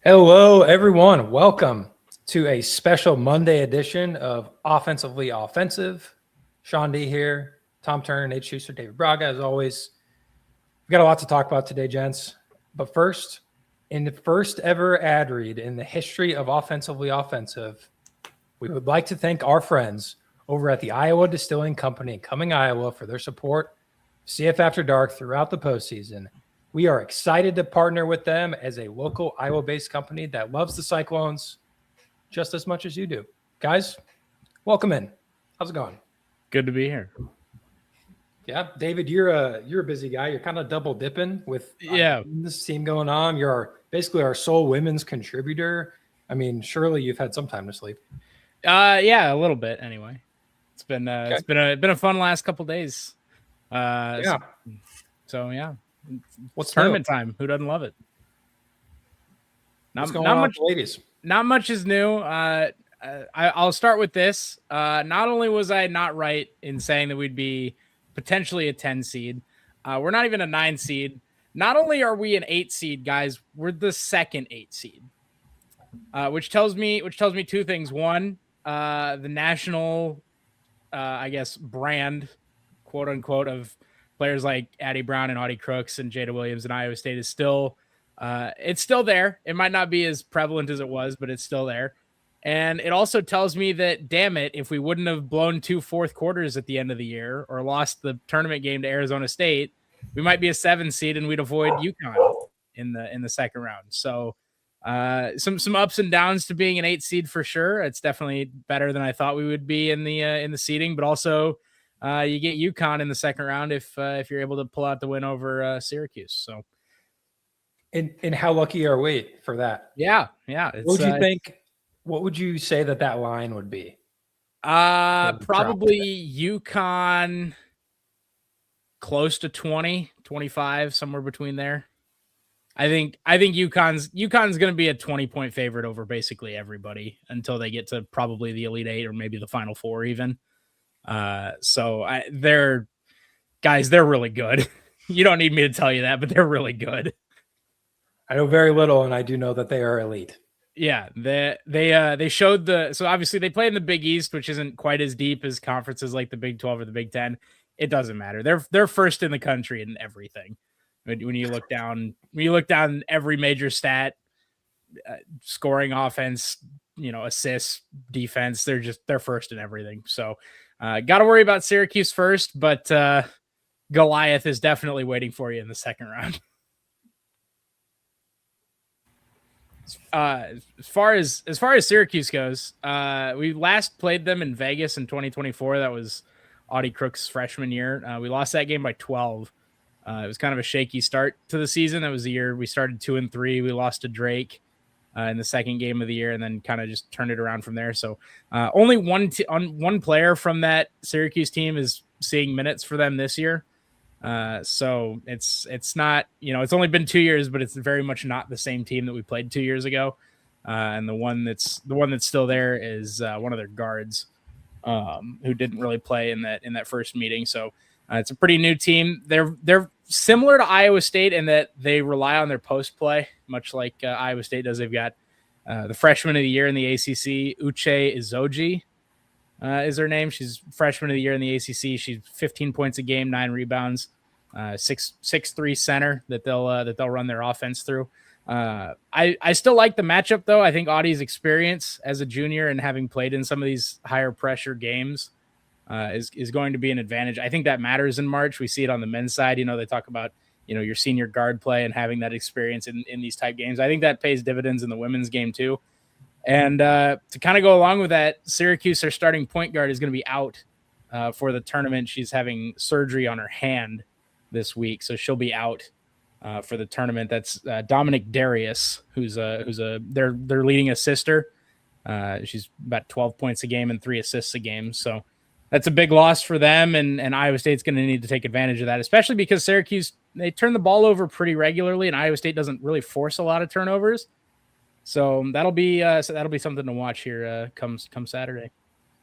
Hello, everyone. Welcome to a special Monday edition of Offensively Offensive. Sean D here, Tom Turner, Nate Schuster, David Braga. As always, we've got a lot to talk about today, gents. But first, in the first ever ad read in the history of Offensively Offensive, we would like to thank our friends over at the Iowa Distilling Company in Cumming, Iowa for their support of CF After Dark throughout the postseason. We are excited to partner with them as a local Iowa-based company that loves the Cyclones just as much as you do. Guys, welcome in. How's it going? Good to be here. Yeah, David, you're a busy guy. You're kind of double dipping with this team going on. You're basically our sole women's contributor. I mean, surely you've had some time to sleep. Yeah, a little bit anyway. It's been a fun last couple days. Yeah. So yeah. What's tournament time? Who doesn't love it? What's going on with the ladies? Not much is new. I'll start with this. Not only was I not right in saying that we'd be potentially a 10 seed, we're not even a 9 seed. Not only are we an 8 seed, guys, we're the second 8 seed. Which tells me two things. One, the national I guess brand, quote unquote, of players like Addie Brown and Audie Crooks and Jada Williams and Iowa State is still it's still there. It might not be as prevalent as it was, but it's still there. And it also tells me that, damn it, if we wouldn't have blown 2 fourth quarters at the end of the year or lost the tournament game to Arizona State, we might be a 7 seed and we'd avoid UConn in the second round. So some ups and downs to being an 8 seed for sure. It's definitely better than I thought we would be in the seeding, but also you get UConn in the second round if you're able to pull out the win over Syracuse. So, and how lucky are we for that? Yeah. What would you think? What would you say that line would be? Probably UConn close to 20, 25, somewhere between there. I think UConn's going to be a 20-point favorite over basically everybody until they get to probably the Elite Eight or maybe the Final Four even. They're really good. You don't need me to tell you that, but they're really good. I know very little, and I do know that they are elite. Yeah, they showed so obviously they play in the Big East, which isn't quite as deep as conferences like the Big 12 or the Big 10. It doesn't matter. They're first in the country in everything. When you look down every major stat, scoring, offense, assists, defense, they're first in everything. So got to worry about Syracuse first, but Goliath is definitely waiting for you in the second round. As far as Syracuse goes, we last played them in Vegas in 2024. That was Audie Crooks' freshman year. We lost that game by 12. It was kind of a shaky start to the season. That was the year we started 2-3. We lost to Drake in the second game of the year, and then kind of just turned it around from there. So only one player from that Syracuse team is seeing minutes for them this year. So it's not, it's only been 2 years, but it's very much not the same team that we played 2 years ago. And the one that's still there is one of their guards who didn't really play in that first meeting. So it's a pretty new team. They're similar to Iowa State in that they rely on their post play, much like Iowa State does. They've got the freshman of the year in the ACC, Uche Izoji. Is her name. She's freshman of the year in the ACC. She's 15 points a game, 9 rebounds, 6'3" center that they'll run their offense through. I still like the matchup though. I think Audie's experience as a junior and having played in some of these higher pressure games is going to be an advantage. I think that matters in March. We see it on the men's side. They talk about your senior guard play and having that experience in these type games. I think that pays dividends in the women's game too. And to kind of go along with that, Syracuse, their starting point guard, is going to be out for the tournament. She's having surgery on her hand this week, so she'll be out for the tournament. That's Dominic Darius, who's their leading assister. She's about 12 points a game and 3 assists a game. So that's a big loss for them, and Iowa State's going to need to take advantage of that, especially because Syracuse, they turn the ball over pretty regularly, and Iowa State doesn't really force a lot of turnovers. So that'll be something to watch here come Saturday.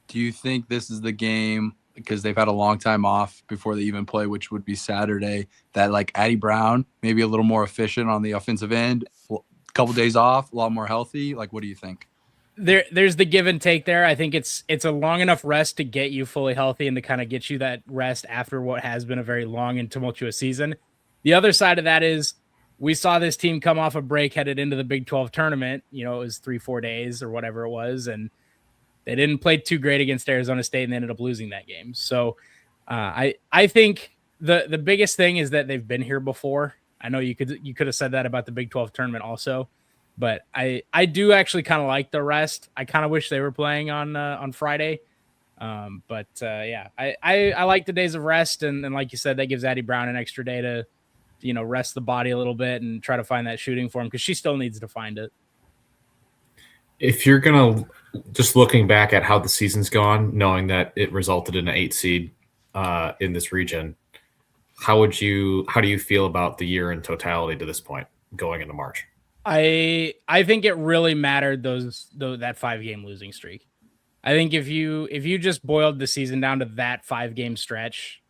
Do you think this is the game, because they've had a long time off before they even play, which would be Saturday, that like Addie Brown maybe a little more efficient on the offensive end, couple days off, a lot more healthy? Like, what do you think? There's the give and take there. I think it's a long enough rest to get you fully healthy and to kind of get you that rest after what has been a very long and tumultuous season. The other side of that is we saw this team come off a break headed into the Big 12 tournament. You know, it was 3-4 days or whatever it was, and they didn't play too great against Arizona State, and they ended up losing that game. So I think the biggest thing is that they've been here before. I know you could have said that about the Big 12 tournament also, but I do actually kind of like the rest. I kind of wish they were playing on Friday. But I like the days of rest, and like you said, that gives Addie Brown an extra day to rest the body a little bit and try to find that shooting form, because she still needs to find it. If you're gonna just looking back at how the season's gone, knowing that it resulted in an 8 seed in this region, how do you feel about the year in totality to this point going into March? I think it really mattered that 5-game losing streak. I think if you just boiled the season down to that 5-game stretch,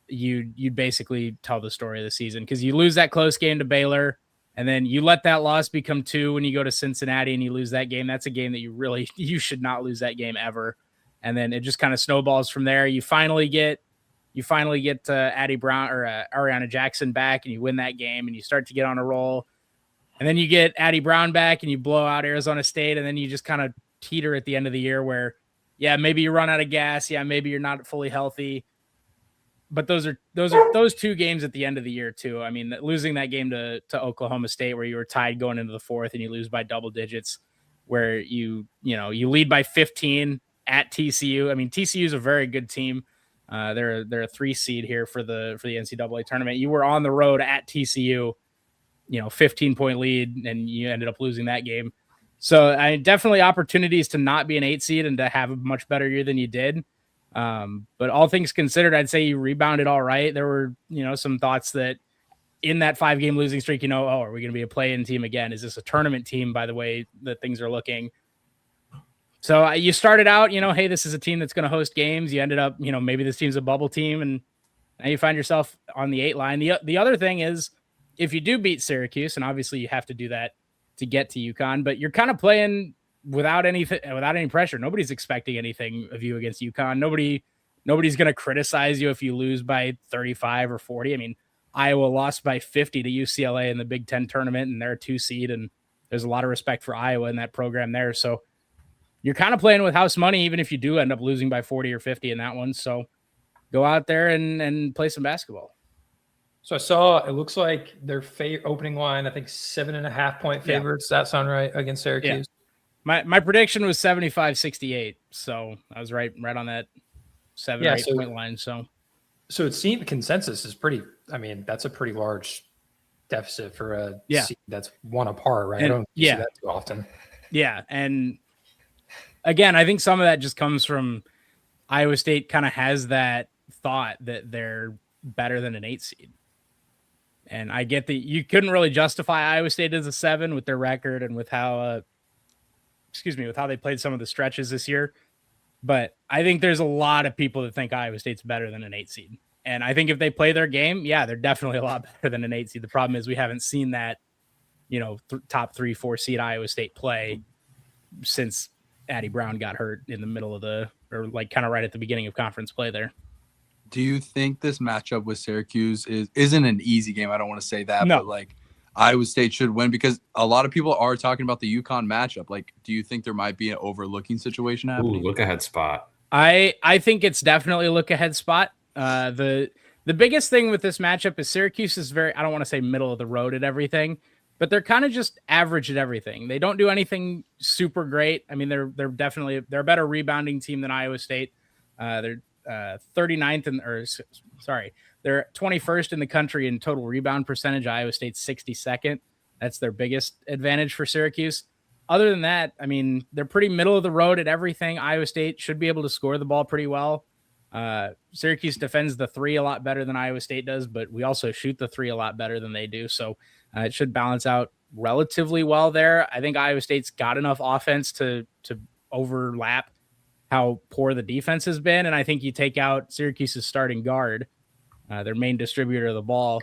you'd basically tell the story of the season, because you lose that close game to Baylor, and then you let that loss become 2 when you go to Cincinnati and you lose that game. That's a game that you should not lose that game ever. And then it just kind of snowballs from there. You finally get Addie Brown or Ariana Jackson back, and you win that game, and you start to get on a roll. And then you get Addie Brown back, and you blow out Arizona State, and then you just kind of teeter at the end of the year where, yeah, maybe you run out of gas. Yeah, maybe you're not fully healthy. But those 2 games at the end of the year too. I mean, losing that game to Oklahoma State, where you were tied going into the 4th and you lose by double digits, where you lead by 15 at TCU. I mean, TCU is a very good team. They're a 3 seed here for the NCAA tournament. You were on the road at TCU, 15-point lead, and you ended up losing that game. So definitely opportunities to not be an 8 seed and to have a much better year than you did. But all things considered, I'd say you rebounded all right. There were, some thoughts that in that 5-game losing streak, are we going to be a play-in team again? Is this a tournament team, by the way that things are looking? So you started out, hey, this is a team that's going to host games. You ended up, maybe this team's a bubble team, and now you find yourself on the 8 line. The other thing is, if you do beat Syracuse, and obviously you have to do that to get to UConn, but you're kind of playing without any pressure. Nobody's expecting anything of you against UConn. Nobody's going to criticize you if you lose by 35 or 40. I mean, Iowa lost by 50 to UCLA in the Big Ten tournament, and they're a 2 seed, and there's a lot of respect for Iowa in that program there. So you're kind of playing with house money, even if you do end up losing by 40 or 50 in that one. So go out there and play some basketball. So I saw, it looks like their opening line, I think 7.5-point favorites. Does that sound right against Syracuse? Yeah. My prediction was 75-68. So I was right on that 7 or 8 point line. So it seemed consensus is pretty, I mean, that's a pretty large deficit for a seed that's 1 apart, right? And, I don't see that too often. Yeah. And again, I think some of that just comes from Iowa State kind of has that thought that they're better than an 8 seed. And I get that you couldn't really justify Iowa State as a 7 with their record and with how, with how they played some of the stretches this year. But I think there's a lot of people that think Iowa State's better than an 8 seed. And I think if they play their game, they're definitely a lot better than an 8 seed. The problem is we haven't seen that, top 3-4 seed Iowa State play since Addie Brown got hurt in the middle of kind of right at the beginning of conference play there. Do you think this matchup with Syracuse isn't an easy game? I don't want to say that, but like Iowa State should win, because a lot of people are talking about the UConn matchup. Like, do you think there might be an overlooking situation happening? Look ahead spot. I think it's definitely a look ahead spot. The biggest thing with this matchup is Syracuse is I don't want to say middle of the road at everything, but they're kind of just average at everything. They don't do anything super great. I mean, they're a better rebounding team than Iowa State. They're 39th they're 21st in the country in total rebound percentage. Iowa State's 62nd. That's their biggest advantage for Syracuse. Other than that, I mean, they're pretty middle of the road at everything. Iowa State should be able to score the ball pretty well. Syracuse defends the 3 a lot better than Iowa State does, but we also shoot the 3 a lot better than they do. So it should balance out relatively well there. I think Iowa State's got enough offense to overlap how poor the defense has been. And I think you take out Syracuse's starting guard, their main distributor of the ball.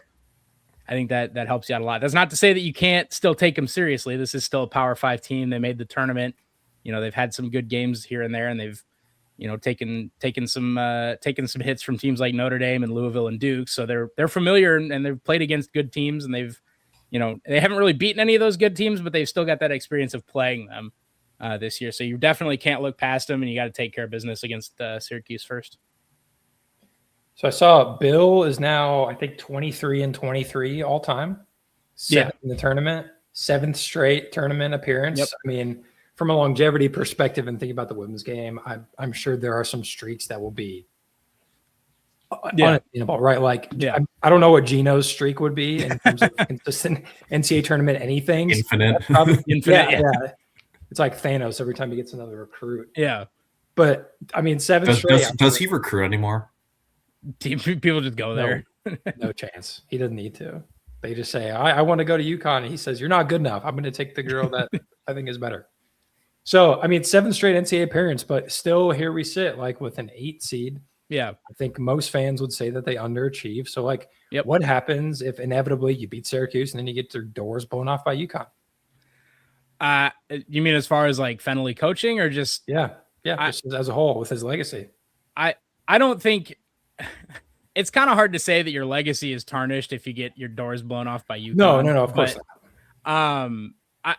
I think that helps you out a lot. That's not to say that you can't still take them seriously. This is still a Power 5 team. They made the tournament. They've had some good games here and there, and they've taken some hits from teams like Notre Dame and Louisville and Duke. So they're familiar and they've played against good teams, and they haven't really beaten any of those good teams, but they've still got that experience of playing them this year. So you definitely can't look past them, and you got to take care of business against Syracuse first. So I saw Bill is now, I think, 23-23 all time. Seventh in the tournament, 7th straight tournament appearance. Yep. I mean, from a longevity perspective and thinking about the women's game, I'm sure there are some streaks that will be unattainable, right? Like, I don't know what Gino's streak would be in terms of consistent NCAA tournament anything. Infinite. Probably, Infinite. Yeah. It's like Thanos every time he gets another recruit. Yeah. But, I mean, 7th straight. Does he recruit anymore? People just go there. No chance. He doesn't need to. They just say, I want to go to UConn. And he says, you're not good enough. I'm going to take the girl that I think is better. So, I mean, 7th straight NCAA appearance, but still here we sit like with an 8 seed. Yeah. I think most fans would say that they underachieve. So, like, Yep. what happens if inevitably you beat Syracuse and then you get their doors blown off by UConn? You mean as far as like Fennelly coaching or just? Yeah. Just as a whole with his legacy. I don't think it's kind of hard to say that your legacy is tarnished if you get your doors blown off by UConn. No, of course not.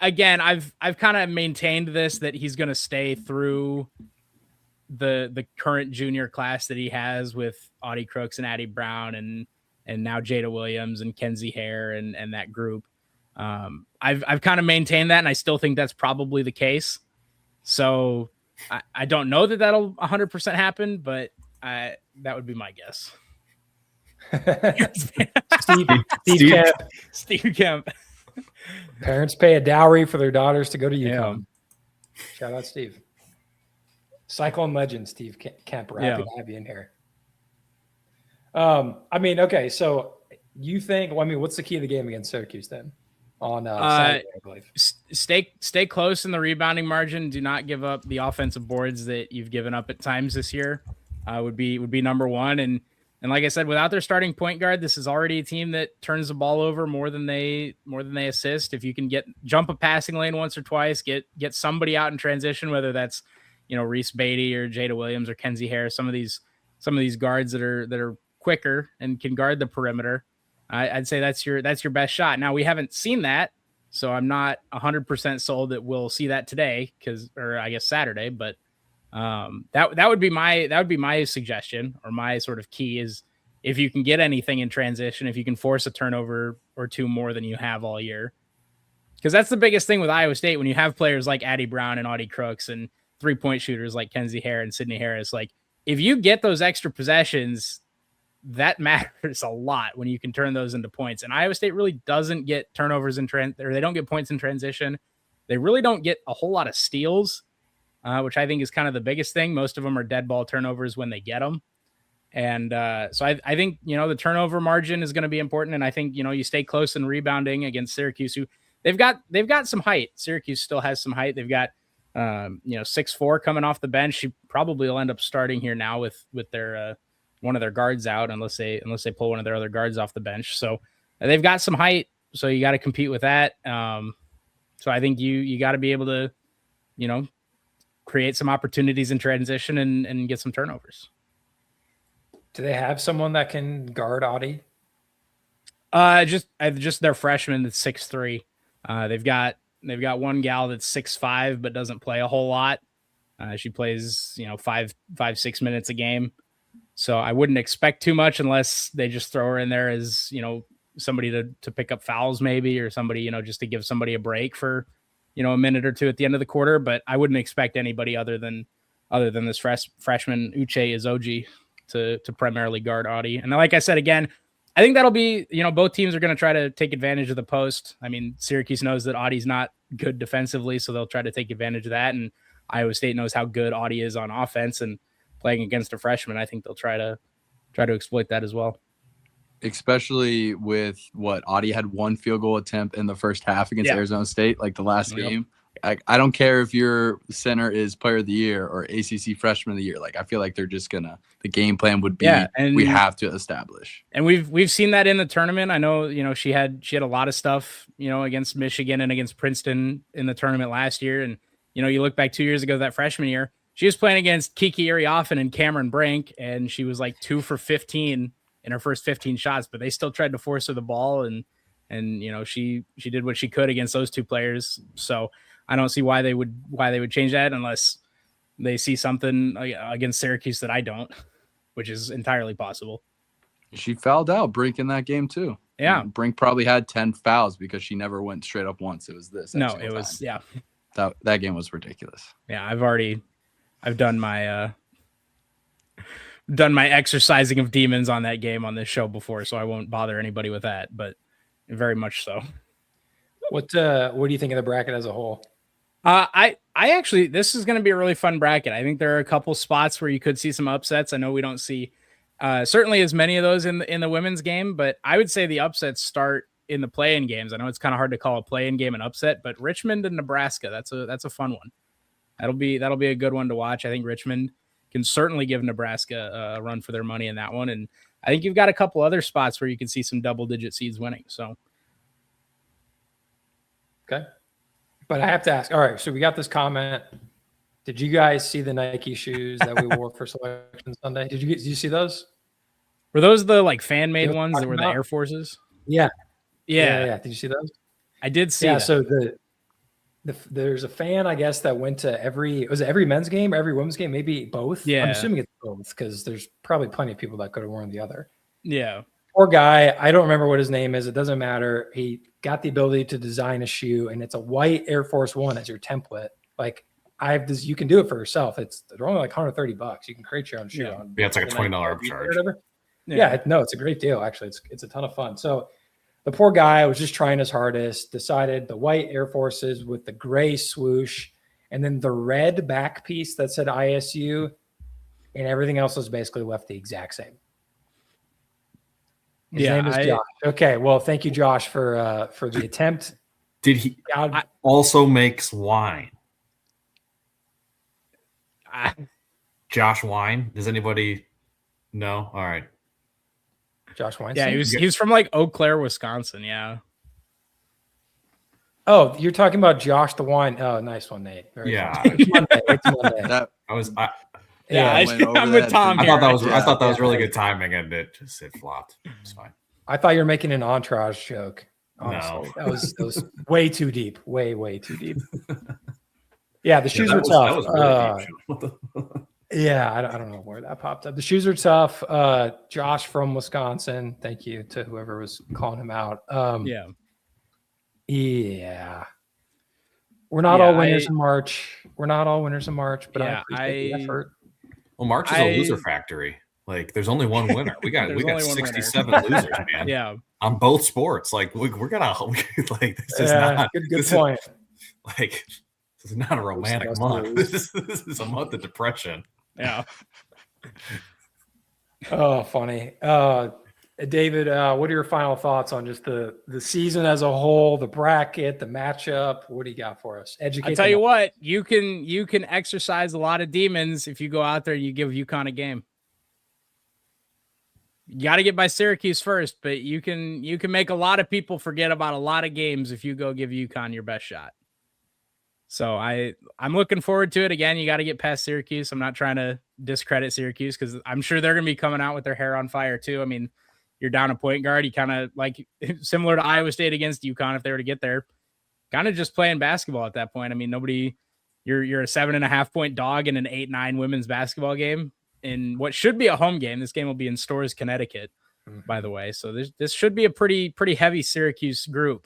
Again, I've kind of maintained this that he's going to stay through the current junior class that he has with Audie Crooks and Addie Brown and now Jada Williams and Kenzie Hare and that group. I've kind of maintained that, and I still think that's probably the case. So I don't know that that'll 100% happen, but that would be my guess. Steve Kemp. Parents pay a dowry for their daughters to go to UConn. Yeah. Shout out Steve. Cyclone legend Steve Kemp. We're happy to have you in here. I mean, okay, so you think? Well, I mean, what's the key of the game against Syracuse then? On Saturday, I believe. Stay close in the rebounding margin. Do not give up the offensive boards that you've given up at times this year. Would be number one. And like I said, without their starting point guard, this is already a team that turns the ball over more than they assist. If you can jump a passing lane once or twice, get somebody out in transition, whether that's Reese Beatty or Jada Williams or Kenzie Hare, some of these guards that are quicker and can guard the perimeter. I'd say that's your best shot. Now we haven't seen that, so I'm not 100% sold that we'll see that today, or I guess Saturday. But that would be my suggestion, or my sort of key is if you can get anything in transition, if you can force a turnover or two more than you have all year, because that's the biggest thing with Iowa State when you have players like Addie Brown and Audie Crooks and 3-point shooters like Kenzie Hare and Sydney Harris. Like if you get those extra possessions, that matters a lot when you can turn those into points. And Iowa State really doesn't get turnovers or they don't get points in transition. They really don't get a whole lot of steals, which I think is kind of the biggest thing. Most of them are dead ball turnovers when they get them. And so I think, the turnover margin is going to be important. And I think, you stay close in rebounding against Syracuse, who they've got some height. Syracuse still has some height. They've got, 6'4" coming off the bench. She probably will end up starting here now with their, one of their guards out, unless they pull one of their other guards off the bench. So they've got some height, so you got to compete with that. So I think you got to be able to, create some opportunities in transition and get some turnovers. Do they have someone that can guard Audie? Just their freshman that's 6'3". They've got one gal that's 6'5", but doesn't play a whole lot. She plays, 5-6 minutes a game. So I wouldn't expect too much unless they just throw her in there as, somebody to pick up fouls maybe, or somebody, just to give somebody a break for, a minute or two at the end of the quarter. But I wouldn't expect anybody other than this freshman Uche Izoji to primarily guard Audie. And like I said, again, I think that'll be, both teams are going to try to take advantage of the post. I mean, Syracuse knows that Audie's not good defensively, so they'll try to take advantage of that. And Iowa State knows how good Audie is on offense, and playing against a freshman, I think they'll try to exploit that as well. Especially with Audie had one field goal attempt in the first half against Arizona State, like the last game. I don't care if your center is player of the year or ACC freshman of the year. Like, I feel like they're just the game plan would be, and we have to establish. And we've seen that in the tournament. I know, she had a lot of stuff, against Michigan and against Princeton in the tournament last year. And, you look back 2 years ago, that freshman year, she was playing against Kiki Arioffen and Cameron Brink, and she was like 2 for 15 in her first 15 shots, but they still tried to force her the ball. And she did what she could against those two players. So I don't see why they would change that unless they see something against Syracuse that I don't, which is entirely possible. She fouled out Brink in that game too. Yeah. Brink probably had 10 fouls because she never went straight up once. It was this. No, it was, time. Yeah. That game was ridiculous. Yeah. I've done my exercising of demons on that game on this show before, so I won't bother anybody with that, but very much so. What do you think of the bracket as a whole? I actually, this is going to be a really fun bracket. I think there are a couple spots where you could see some upsets. I know we don't see certainly as many of those in the women's game, but I would say the upsets start in the play-in games. I know it's kind of hard to call a play-in game an upset, but Richmond and Nebraska, that's a fun one. That'll be a good one to watch. I think Richmond can certainly give Nebraska a run for their money in that one, and I think you've got a couple other spots where you can see some double-digit seeds winning. So, okay. But I have to ask, all right, so we got this comment. Did you guys see the Nike shoes that we wore for Selection Sunday? Did you see those? Were those the like fan-made ones that were the Air Forces? Yeah. Yeah. Did you see those? I did see that. So there's a fan, I guess, that went to every men's game or every women's game, maybe both. Yeah. I'm assuming it's both because there's probably plenty of people that could have worn the other. Yeah. Poor guy. I don't remember what his name is. It doesn't matter. He got the ability to design a shoe, and it's a white Air Force One as your template. Like you can do it for yourself. They're only like $130. You can create your own shoe. Yeah, it's like a $20 upcharge. Yeah, no, it's a great deal. Actually, it's a ton of fun. So the poor guy was just trying his hardest, decided the white Air Forces with the gray swoosh and then the red back piece that said ISU, and everything else was basically left the exact same. His name is Josh. Okay, well, thank you, Josh, for the attempt. Did he also makes wine? Josh Wine? Does anybody know? All right. Josh Weinstein? Yeah, he was from like Eau Claire, Wisconsin. Yeah. Oh, you're talking about Josh the Wine. Oh, nice one, Nate. It's Monday. I'm with Tom. I thought that was really good timing, and it flopped. It's fine. I thought you were making an entourage joke. Honestly, no. that was way too deep. Way too deep. Yeah, the shoes were tough. Yeah, I don't know where that popped up. The shoes are tough. Josh from Wisconsin. Thank you to whoever was calling him out. Yeah. We're not all winners in March. But I appreciate the effort. Well, March is a loser factory. Like, there's only one winner. We got 67 losers, man. Yeah, on both sports. Like, we're gonna like this is not good point. Like, this is not a romantic month. This is a month of depression. Yeah. Oh, funny. David, what are your final thoughts on just the season as a whole, the bracket, the matchup? What do you got for us? I'll tell you what, you can exercise a lot of demons if you go out there and you give UConn a game. You got to get by Syracuse first, but you can make a lot of people forget about a lot of games if you go give UConn your best shot. So I'm looking forward to it. Again, you got to get past Syracuse. I'm not trying to discredit Syracuse because I'm sure they're going to be coming out with their hair on fire too. I mean, you're down a point guard. You kind of like similar to Iowa State against UConn if they were to get there, kind of just playing basketball at that point. I mean, you're a 7.5 point dog in an 8-9 women's basketball game in what should be a home game. This game will be in Storrs, Connecticut, by the way. So this should be a pretty heavy Syracuse group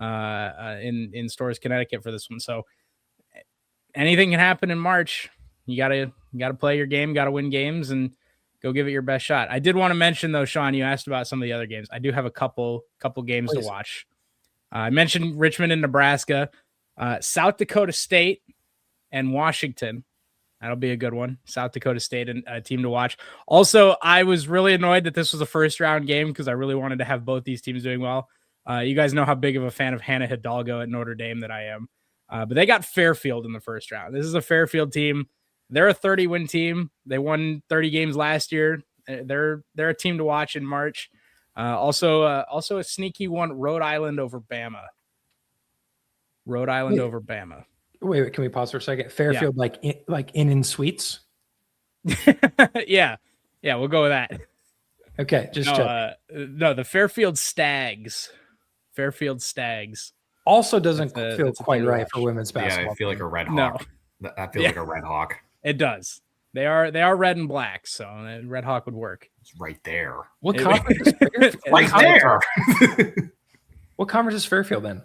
in Storrs, Connecticut for this one. So anything can happen in March. You gotta play your game, gotta win games, and go give it your best shot. I did want to mention though, Sean, you asked about some of the other games. I do have a couple games to watch. I mentioned Richmond and Nebraska, South Dakota State and Washington. That'll be a good one. South Dakota State and a team to watch. Also, I was really annoyed that this was a first round game because I really wanted to have both these teams doing well. You guys know how big of a fan of Hannah Hidalgo at Notre Dame that I am. But they got Fairfield in the first round. This is a Fairfield team. They're a 30-win team. They won 30 games last year. They're a team to watch in March. Also a sneaky one, Rhode Island over Bama. Rhode Island over Bama. Wait, can we pause for a second? Fairfield, like in suites. Yeah, we'll go with that. Okay, just check. No, the Fairfield Stags. Fairfield Stags Also doesn't That's feel a quite team to right watch. for women's basketball. Yeah, I feel like a red No. hawk. I feel like a red hawk. It does. They are red and black, so Red Hawk would work. It's right there. What It- conference is Fairfield? Right there. What conference is Fairfield in?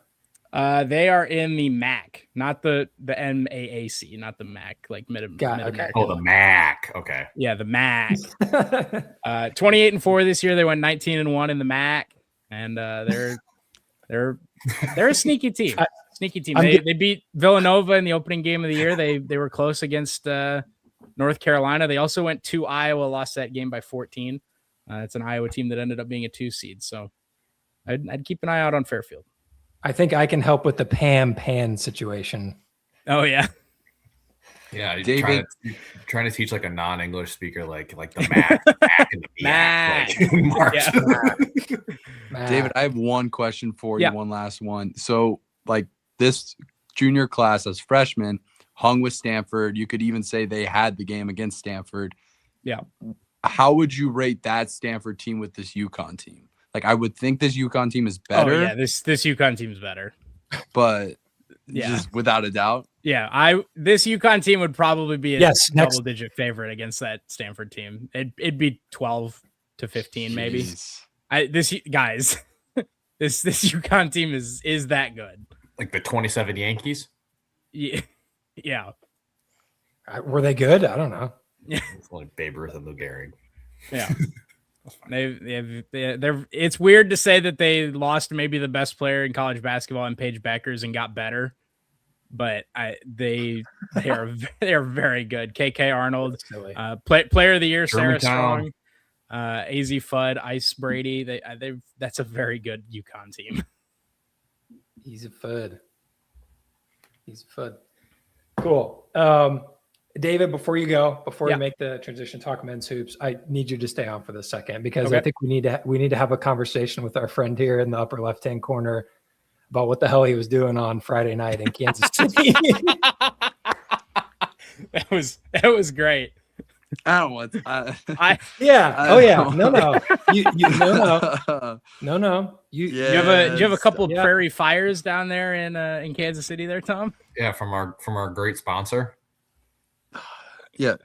They are in the MAC, not the MAAC, not the MAC, like mid. Got it, okay. Mid-America. Oh, the MAC. Okay. Yeah, the MAC. 28-4 this year. They went 19-1 in the MAC, and they're a sneaky team. Sneaky team. They beat Villanova in the opening game of the year. They were close against North Carolina. They also went to Iowa, lost that game by 14. It's an Iowa team that ended up being a 2 seed. So I'd keep an eye out on Fairfield. I think I can help with the Pan situation. Oh yeah. Yeah, David- trying to teach like a non-English speaker like the MAC, and the MAC. like, March. Yeah. David, I have one question for you, Yeah. one last one. So, like this junior class as freshmen hung with Stanford. You could even say they had the game against Stanford. Yeah. How would you rate that Stanford team with this UConn team? Like, I would think this UConn team is better, Oh yeah, this UConn team's better. but Yeah. just without a doubt. Yeah, this UConn team would probably be a Yes, next- double-digit favorite against that Stanford team. It'd be 12-15 maybe. Jeez. This UConn team is that good. Like the 27 Yankees. Yeah, yeah. Were they good? I don't know. It's like Babe Ruth and Lou Gehrig. Yeah. They're it's weird to say that they lost maybe the best player in college basketball in Paige Beckers and got better, but they are very good. KK Arnold, Silly. player of the year, Sarah Germantown. Strong, AZ Fudd, Ice Brady. That's a very good UConn team. He's a fud. Cool. David, before you go, before Yeah. you make the transition, talk men's hoops, I need you to stay on for the second because Okay. I think we need to have a conversation with our friend here in the upper left-hand corner about what the hell he was doing on Friday night in Kansas City. That was great. I don't want. Yeah. I Oh yeah. don't No. know. No. You Do you have a couple Yeah. prairie fires down there in Kansas City there, Tom? Yeah, from our great sponsor. Yeah,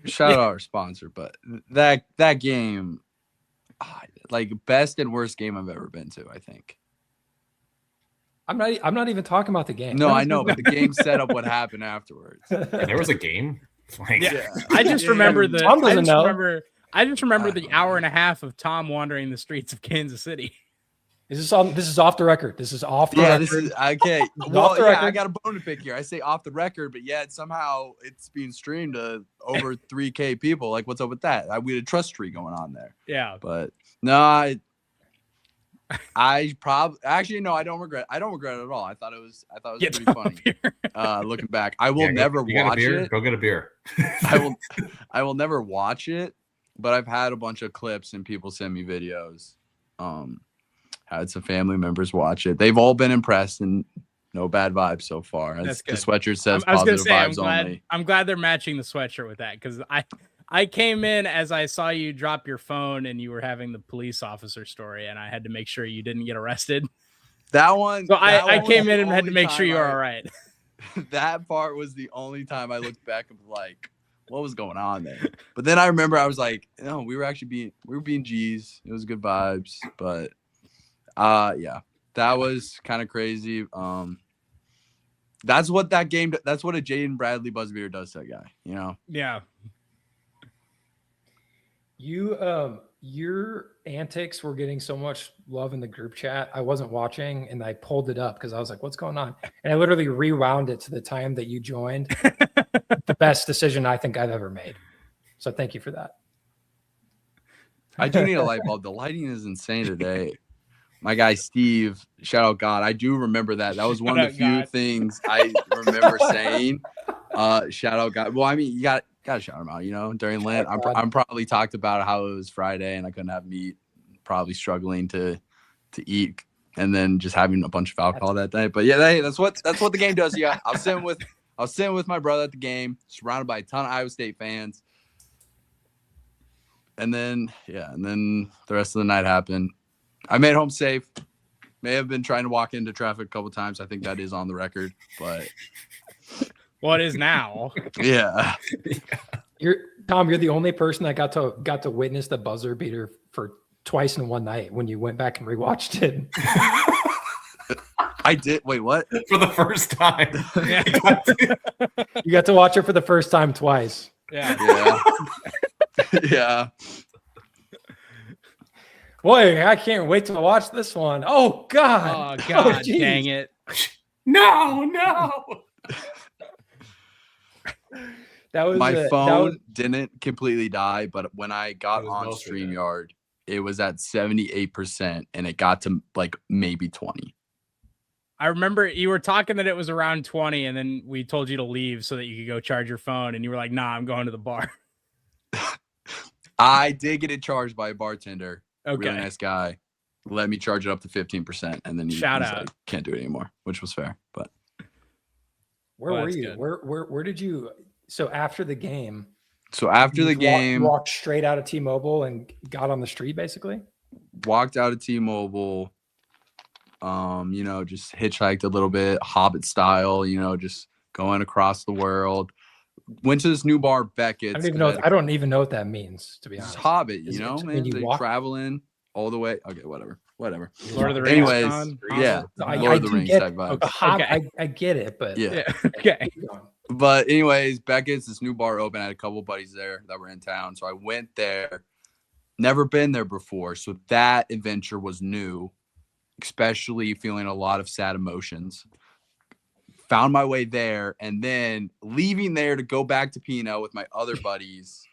shout out our sponsor, but that game, like best and worst game I've ever been to. I think. I'm not even talking about the game. No, I know, but the game set up what happened afterwards. And there was a game. Like, Yeah. I just remember the Tom doesn't know. I just remember the hour and a half of Tom wandering the streets of Kansas City. This is off the record. This is off the Yeah, record. this is okay. Off Well, the yeah, record. I got a bone to pick here. I say off the record, but yet somehow it's being streamed to over 3K people. Like, what's up with that? We had a trust tree going on there. Yeah. But no, I probably actually no, I don't regret. I don't regret it at all. I thought it was Get pretty Tom funny. up here. Looking back, I will yeah, never you got a watch beer? it. Go get a beer. I will never watch it, but I've had a bunch of clips and people send me videos. Had some family members watch it. They've all been impressed and no bad vibes so far. As That's the good. sweatshirt says, I was gonna positive say vibes only. I'm glad they're matching the sweatshirt with that because I came in as I saw you drop your phone and you were having the police officer story and I had to make sure you didn't get arrested. That one. So that I one was came the in and had to only make sure time you were I- all right. That part was the only time I looked back and was like, what was going on there? But then I remember I was like, no, we were being G's. It was good vibes, but yeah, that was kind of crazy. That's what a Jaden Bradley buzzbeater does to a guy, you know? Yeah. Your antics were getting so much love in the group chat. I wasn't watching and I pulled it up because I was like, what's going on? And I literally rewound it to the time that you joined. The best decision I think I've ever made. So thank you for that. I do need a light bulb. The lighting is insane today. my guy Steve, shout out God. I do remember that. That was one of the Shout out few God. things I remember saying. Shout out God. Well, I mean, you got to shout him out, you know, during Lent. I'm probably talked about how it was Friday and I couldn't have meat, probably struggling to eat, and then just having a bunch of alcohol that day. But yeah, that's what the game does. Yeah, I was sitting with my brother at the game, surrounded by a ton of Iowa State fans. And then the rest of the night happened. I made it home safe. May have been trying to walk into traffic a couple times. I think that is on the record, but What is now? yeah. Tom, you're the only person that got to witness the buzzer beater for twice in one night when you went back and rewatched it. I did. Wait, what? For the first time. You got to watch it for the first time twice. Yeah. Yeah. Yeah. Boy, I can't wait to watch this one. Oh God! Oh God, geez. dang it! No. That was My phone didn't completely die, but when I got It was on mostly dead. StreamYard, it was at 78%, and it got to like maybe 20. I remember you were talking that it was around 20, and then we told you to leave so that you could go charge your phone, and you were like, "Nah, I'm going to the bar." I did get it charged by a bartender. Okay. Really nice guy. Let me charge it up to 15%, and then he's Shout like, out. can't do it anymore, which was fair. But Where Oh, were that's you? good. Where did you? So after the game, so after you the just game, walked straight out of T-Mobile and got on the street, basically. walked out of T-Mobile, you know, just hitchhiked a little bit, Hobbit style, you know, just going across the world. Went to this new bar, Beckett's. I don't even know what that means, to be Just honest. Hobbit, Is you it know, when man. you They're walk- traveling all the way. Okay, whatever. Lord of the Rings. Anyways, con? yeah, I Lord of the do Rings get- type vibes. The Hobbit, Okay. I get it, but Yeah. Yeah. Okay. keep going. But anyways, Beckett's, this new bar open. I had a couple buddies there that were in town, so I went there. Never been there before, so that adventure was new, especially feeling a lot of sad emotions. Found my way there, and then leaving there to go back to P&L with my other buddies.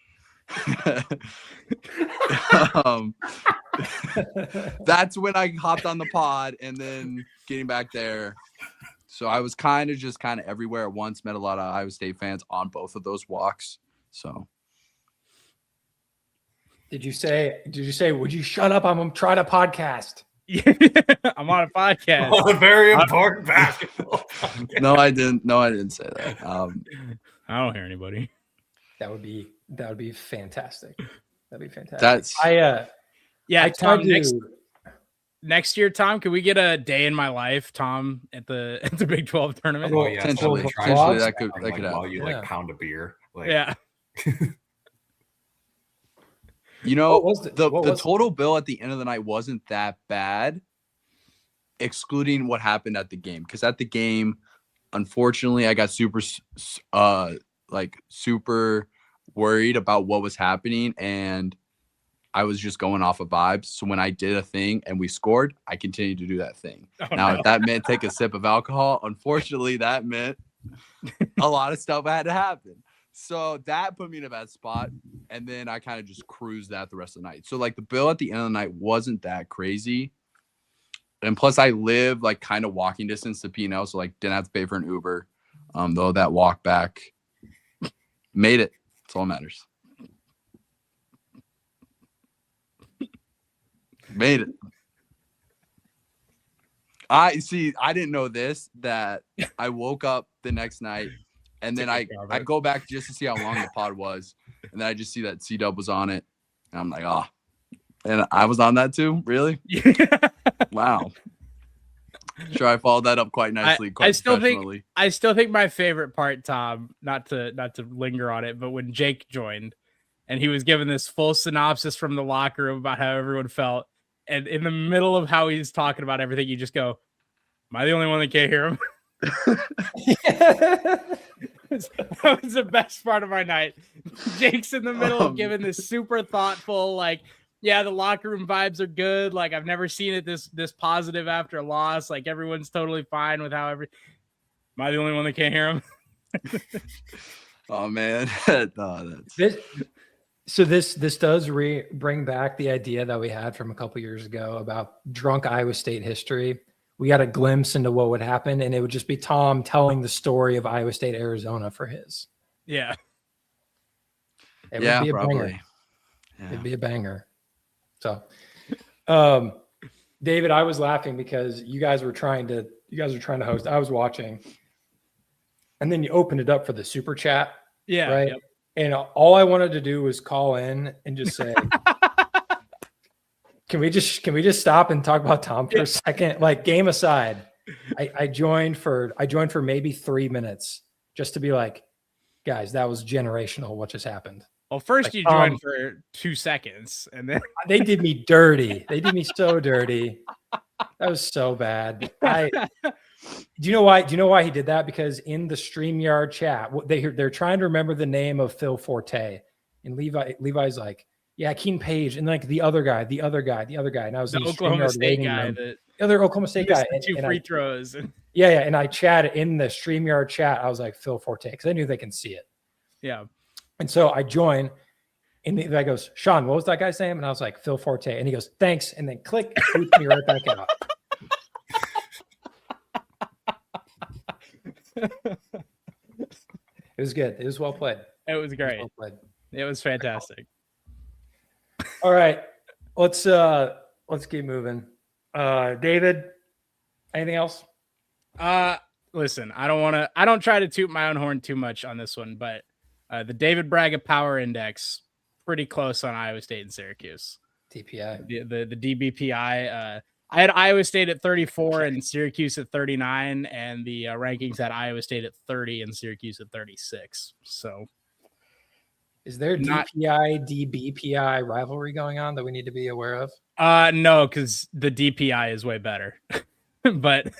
That's when I hopped on the pod, and then getting back there. So I was kind of everywhere at once. Met a lot of Iowa State fans on both of those walks. So Did you say? Would you shut up? I'm trying to podcast. I'm on a podcast. Oh, a very important basketball. no, I didn't say that. I don't hear anybody. That would be fantastic. That'd be fantastic. That's I Yeah, tried Tom. to. Next year, Tom, can we get a day in my life, Tom, at the Big 12 tournament? Oh yeah, Potentially. somebody tries Potentially to that could like, while happen. you Yeah. like pound a beer. Like, Yeah. You know, What was it? the What was it? total bill at the end of the night wasn't that bad, excluding what happened at the game. Because at the game, unfortunately, I got super worried about what was happening, and I was just going off of vibes. So when I did a thing and we scored, I continued to do that thing. Oh, Now, no. if that meant take a sip of alcohol, unfortunately, that meant a lot of stuff had to happen. So that put me in a bad spot. And then I kind of just cruised that the rest of the night. So like the bill at the end of the night wasn't that crazy. And plus I live like kind of walking distance to P&L. So like didn't have to pay for an Uber. Though that walk back made it. That's all that matters. Made it. I didn't know this, that I woke up the next night and then I go back just to see how long the pod was. And then I just see that C-Dub was on it. And I'm like, oh. And I was on that too? Really? Wow. Sure, I followed that up quite nicely. I still think- professionally. I still think my favorite part, Tom, not to linger on it, but when Jake joined and he was given this full synopsis from the locker room about how everyone felt, and in the middle of how he's talking about everything, you just go, "Am I the only one that can't hear him?" That was the best part of my night. Jake's in the middle of giving this super thoughtful, like, yeah, the locker room vibes are good. Like, I've never seen it this positive after a loss. Like, everyone's totally fine with how Am I the only one that can't hear him? Oh man. No, that's So this does bring back the idea that we had from a couple years ago about drunk Iowa State history. We got a glimpse into what would happen, and it would just be Tom telling the story of Iowa State, Arizona for his. Yeah. It Yeah, would be a probably. banger. Yeah. It'd be a banger. So, David, I was laughing because you guys were trying to host. I was watching, and then you opened it up for the super chat, Yeah. right? Yep. And all I wanted to do was call in and just say, can we just stop and talk about Tom for a second? Like, game aside, I joined for maybe 3 minutes just to be like, guys, that was generational. What just happened? Well, first Like, you joined for 2 seconds, and then They did me They did me so dirty. That was so bad. Do you know why? Do you know why he did that? Because in the StreamYard chat, they're trying to remember the name of Phil Forte, and Levi's like, yeah, Keen Page, and like the other guy, and I was the in Oklahoma StreamYard State waiting guy room. that The other Oklahoma State missed guy, the two and free I, throws. And yeah, and I chatted in the StreamYard chat. I was like Phil Forte because I knew they can see it, yeah. and so I join. And the guy goes, Sean, what was that guy's name? And I was like, Phil Forte. And he goes, thanks. And then click, boots me right back out. It was good. It was well played. It was great. Well played. It was fantastic. All right. Let's keep moving. David, anything else? Listen, I don't try to toot my own horn too much on this one, but the David Braga Power Index, pretty close on Iowa State and Syracuse. DPI. The DBPI. I had Iowa State at 34 and Syracuse at 39, and the rankings had Iowa State at 30 and Syracuse at 36. So, Is there Not- DPI, DBPI rivalry going on that we need to be aware of? no, because the DPI is way better. But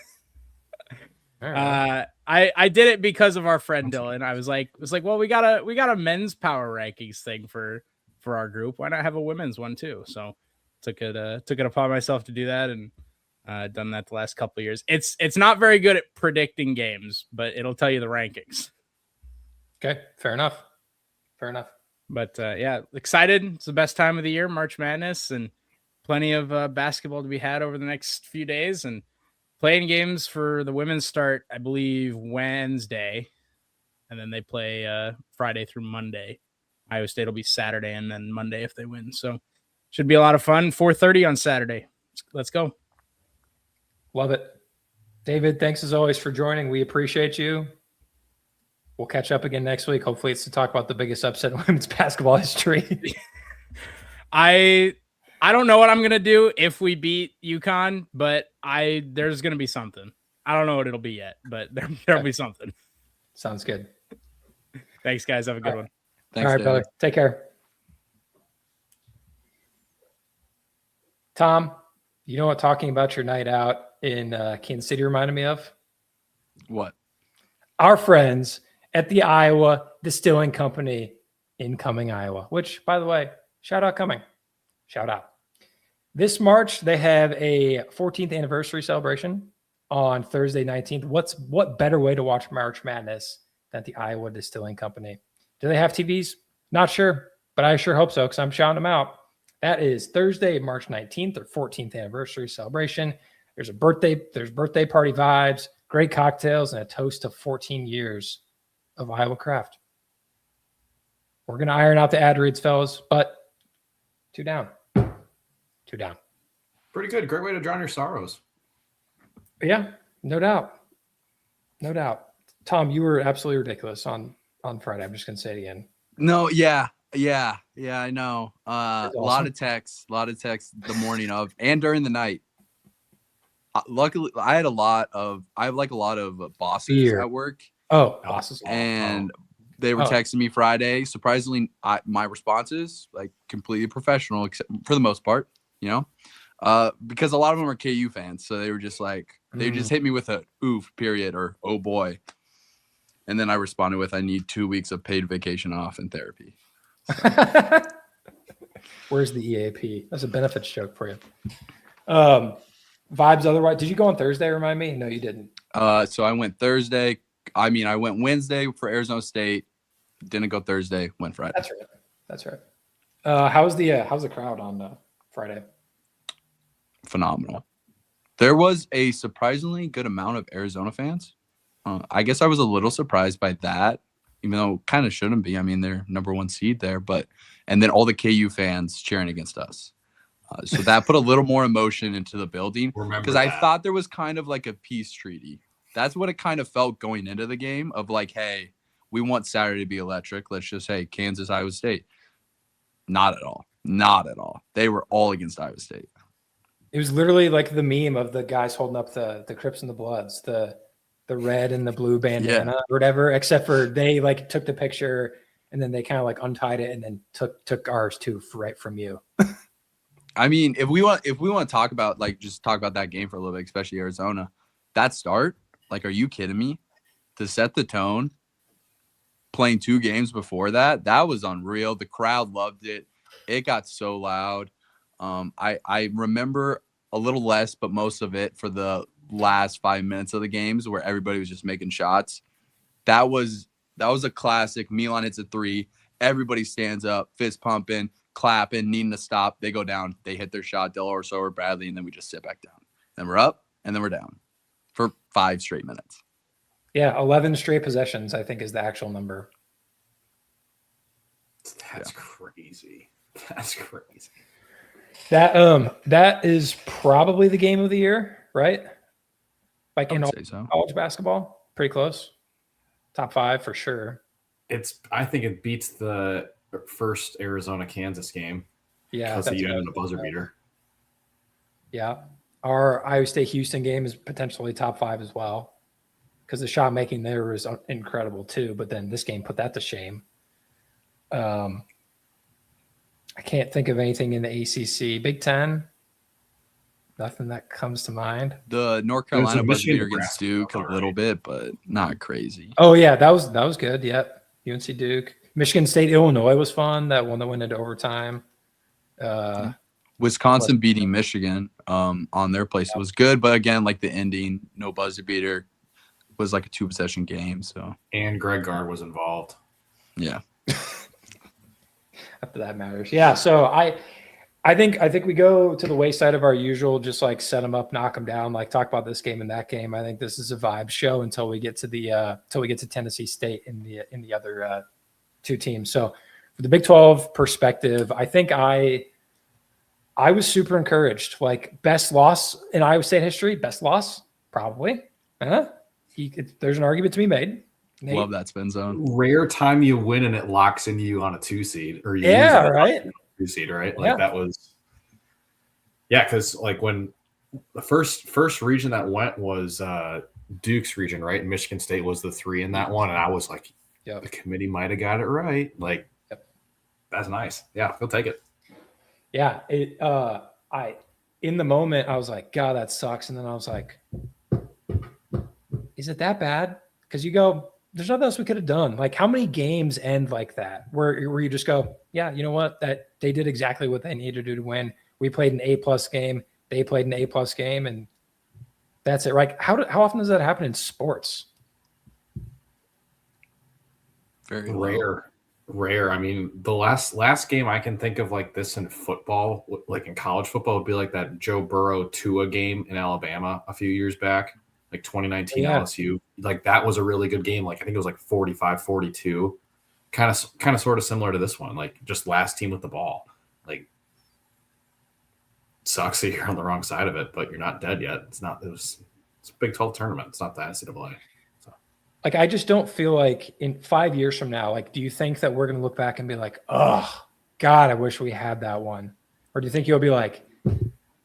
All right. I did it because of our friend Dylan. I was like, well, we got a men's power rankings thing for our group. Why not have a women's one too? So took it upon myself to do that, and done that the last couple of years. It's not very good at predicting games, but it'll tell you the rankings. Okay. Fair enough. But yeah, excited. It's the best time of the year, March Madness, and plenty of basketball to be had over the next few days. And playing games for the women's start, I believe, Wednesday, and then they play Friday through Monday. Iowa State will be Saturday, and then Monday if they win. So should be a lot of fun. 4:30 on Saturday. Let's go. Love it. David, thanks as always for joining. We appreciate you. We'll catch up again next week. Hopefully it's to talk about the biggest upset in women's basketball history. I don't know what I'm gonna do if we beat UConn, but there's gonna be something. I don't know what it'll be yet, but there'll be something. Sounds good. Thanks, guys. Have a good one. Thanks, All right, David. brother. Take care. Tom, you know what talking about your night out in Kansas City reminded me of? What? Our friends at the Iowa Distilling Company in Cumming, Iowa, which, by the way, shout out Cumming. Shout out. This March, they have a 14th anniversary celebration on Thursday, 19th. What better way to watch March Madness than the Iowa Distilling Company? Do they have TVs? Not sure, but I sure hope so because I'm shouting them out. That is Thursday, March 19th, their 14th anniversary celebration. There's birthday party vibes, great cocktails, and a toast to 14 years of Iowa craft. We're going to iron out the ad reads, fellas, but two down. Pretty good. Great way to drown your sorrows. Yeah, no doubt. Tom, you were absolutely ridiculous on Friday. I'm just going to say it again. No, yeah, I know. A That's lot awesome. of texts the morning of and during the night. Luckily, I have a lot of bosses Beer. at work, Oh, bosses. and they were Oh. texting me Friday. Surprisingly, my responses like completely professional, except for the most part, because a lot of them are KU fans, so they were just like they just hit me with a oof period or oh boy, and then I responded with I need 2 weeks of paid vacation off and therapy. Where's the EAP? That's a benefits joke for you. Vibes otherwise. Did you go on Thursday? Remind me. No, you didn't. So I went Thursday. I went Wednesday for Arizona State. Didn't go Thursday. Went Friday. That's right. How's the crowd on Friday? Phenomenal. There was a surprisingly good amount of Arizona fans. I guess I was a little surprised by that, even though it kind of shouldn't be. I mean, they're #1 seed there, and then all the KU fans cheering against us. So that put a little more emotion into the building because I thought there was kind of like a peace treaty. That's what it kind of felt going into the game of like, hey, we want Saturday to be electric. Let's just say Kansas, Iowa State. Not at all. Not at all. They were all against Iowa State. It was literally like the meme of the guys holding up the Crips and the Bloods, the red and the blue bandana or whatever, except for they like took the picture and then they kind of like untied it and then took ours too right from you. I mean, if we want to talk about just talk about that game for a little bit, especially Arizona, that start, like, are you kidding me? To set the tone, playing 2 games before that was unreal. The crowd loved it. It got so loud. I remember a little less, but most of it for the last 5 minutes of the games where everybody was just making shots. That was a classic. Milan hits a 3. Everybody stands up, fist pumping, clapping, needing to stop. They go down. They hit their shot, Del Orso or Bradley, and then we just sit back down. Then we're up, and then we're down for 5 straight minutes. Yeah, 11 straight possessions, I think, is the actual number. That's crazy. That's crazy. That is probably the game of the year, right? Like in college basketball, pretty close. Top 5 for sure. I think it beats the first Arizona-Kansas game. Yeah, because you ended a buzzer beater. Yeah, our Iowa State-Houston game is potentially top 5 as well, because the shot making there was incredible too. But then this game put that to shame. I can't think of anything in the ACC. Big Ten, nothing that comes to mind. The North Carolina buzzer beater against Duke a little bit, but not crazy. Oh yeah, that was good. Yep, UNC Duke, Michigan State, Illinois was fun. That one that went into overtime. Wisconsin beating Michigan on their place was good, but again, like the ending, no buzzer beater, was like a 2-possession game. So and Greg Gard was involved. Yeah. After that matters. Yeah. So I think we go to the wayside of our usual, just like set them up, knock them down, like talk about this game and that game. I think this is a vibe show until we get to Tennessee State in the other 2 teams. So for the Big 12 perspective, I think I was super encouraged. Like, best loss in Iowa State history, best loss probably. There's an argument to be made. Nate? Love that spin zone. Rare time you win and it locks into you on a 2 seed, or you right? 2 seed, right? Like that was, because like when the first region that went was Duke's region, right? And Michigan State was the 3 in that one, and I was like, the committee might have got it right. Like, that's nice. Yeah, he'll take it. Yeah, in the moment I was like, God, that sucks, and then I was like, is it that bad? Because you go, there's nothing else we could have done. Like, how many games end like that where you just go, yeah, you know what? That they did exactly what they needed to do to win. We played an A+ game. They played an A+ game, and that's it. Right? How often does that happen in sports? Very rare. I mean, the last game I can think of like this in football, like in college football, would be like that Joe Burrow Tua game in Alabama a few years back. Like 2019 LSU, like that was a really good game. Like I think it was like 45-42, kind of sort of similar to this one. Like just last team with the ball. Like sucks that you're on the wrong side of it, but you're not dead yet. It's a Big 12 tournament. It's not the NCAA. So. Like I just don't feel like in 5 years from now, like do you think that we're gonna look back and be like, oh God, I wish we had that one, or do you think you'll be like,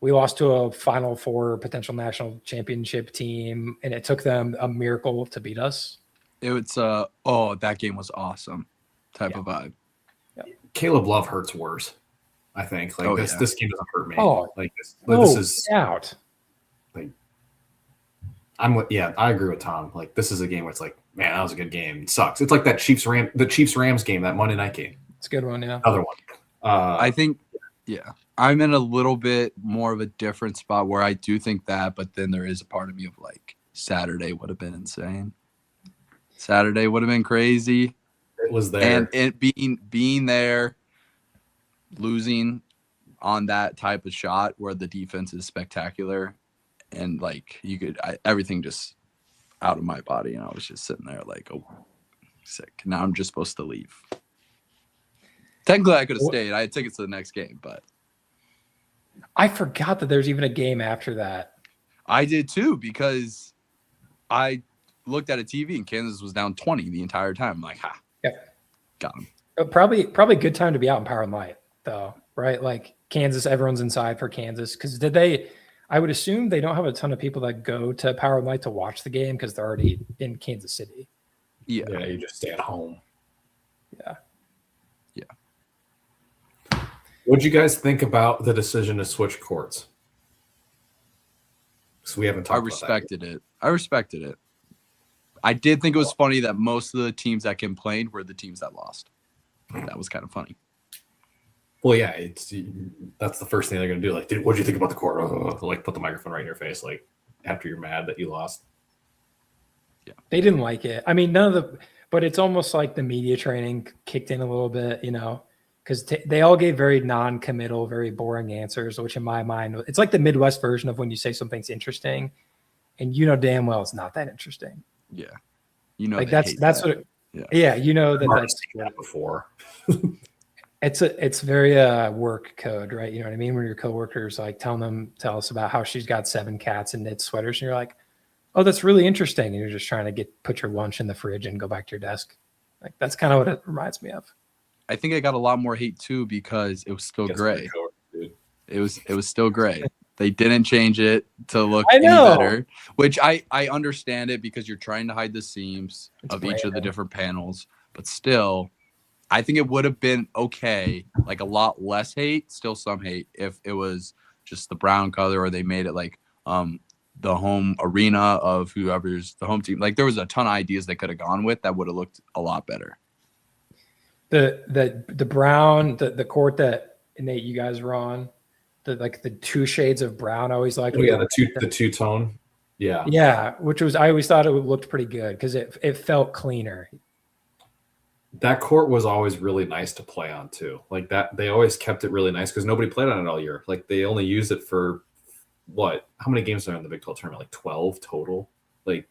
we lost to a Final Four potential national championship team, and it took them a miracle to beat us? It's that game was awesome type of vibe. Yeah. Caleb Love hurts worse, I think. Like this game doesn't hurt me. Oh, like this is out. Like I agree with Tom. Like this is a game where it's like, man, that was a good game. It sucks. It's like that Chiefs Rams game, that Monday night game. It's a good one, yeah. Another one. I think, I'm in a little bit more of a different spot where I do think that, but then there is a part of me of like Saturday would have been insane. Saturday would have been crazy. It was there. And it being there, losing on that type of shot where the defense is spectacular and like everything just out of my body, and I was just sitting there like, oh, sick. Now I'm just supposed to leave. Technically, I could have stayed. I had tickets to the next game, but I forgot that there's even a game after that. I did too, because I looked at a TV and Kansas was down 20 the entire time. I'm like, got him. Probably a good time to be out in Power and Light, though, right? Like Kansas, everyone's inside for Kansas. Because I would assume they don't have a ton of people that go to Power and Light to watch the game because they're already in Kansas City. Yeah. Yeah, you just stay at home. Yeah. What'd you guys think about the decision to switch courts? So we haven't talked I about respected it. I did think it was funny that most of the teams that complained were the teams that lost. That was kind of funny. Well, yeah, that's the first thing they're going to do. Like, what do you think about the court? Like, put the microphone right in your face, like, after you're mad that you lost. Yeah. They didn't like it. I mean, but it's almost like the media training kicked in a little bit, because they all gave very non-committal, very boring answers, which in my mind, it's like the Midwest version of when you say something's interesting and damn well it's not that interesting. Yeah. Like that's what it, yeah, that's that before. It's very work code, right? You know what I mean? When your coworkers like tell us about how she's got 7 cats and knits sweaters, and you're like, oh, that's really interesting. And you're just trying to put your lunch in the fridge and go back to your desk. Like that's kind of what it reminds me of. I think I got a lot more hate too because it was still gray. It was still gray. They didn't change it to look any better, which I understand it because you're trying to hide the seams of each of the different panels, but still, I think it would have been okay, like a lot less hate, still some hate, if it was just the brown color or they made it like the home arena of whoever's the home team. Like there was a ton of ideas they could have gone with that would have looked a lot better. The brown, the court that Nate, you guys were on, the 2 shades of brown. I always liked. Oh yeah, the two tone. Yeah. Yeah, I always thought it looked pretty good because it felt cleaner. That court was always really nice to play on too. Like that, they always kept it really nice because nobody played on it all year. Like they only used it for what? How many games are in the Big 12 tournament? Like 12 total. Like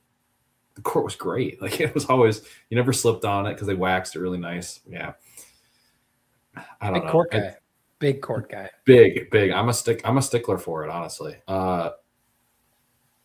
the court was great. Like it was always, you never slipped on it because they waxed it really nice. Yeah. I don't know. Big court guy. Big. I'm a stickler for it, honestly.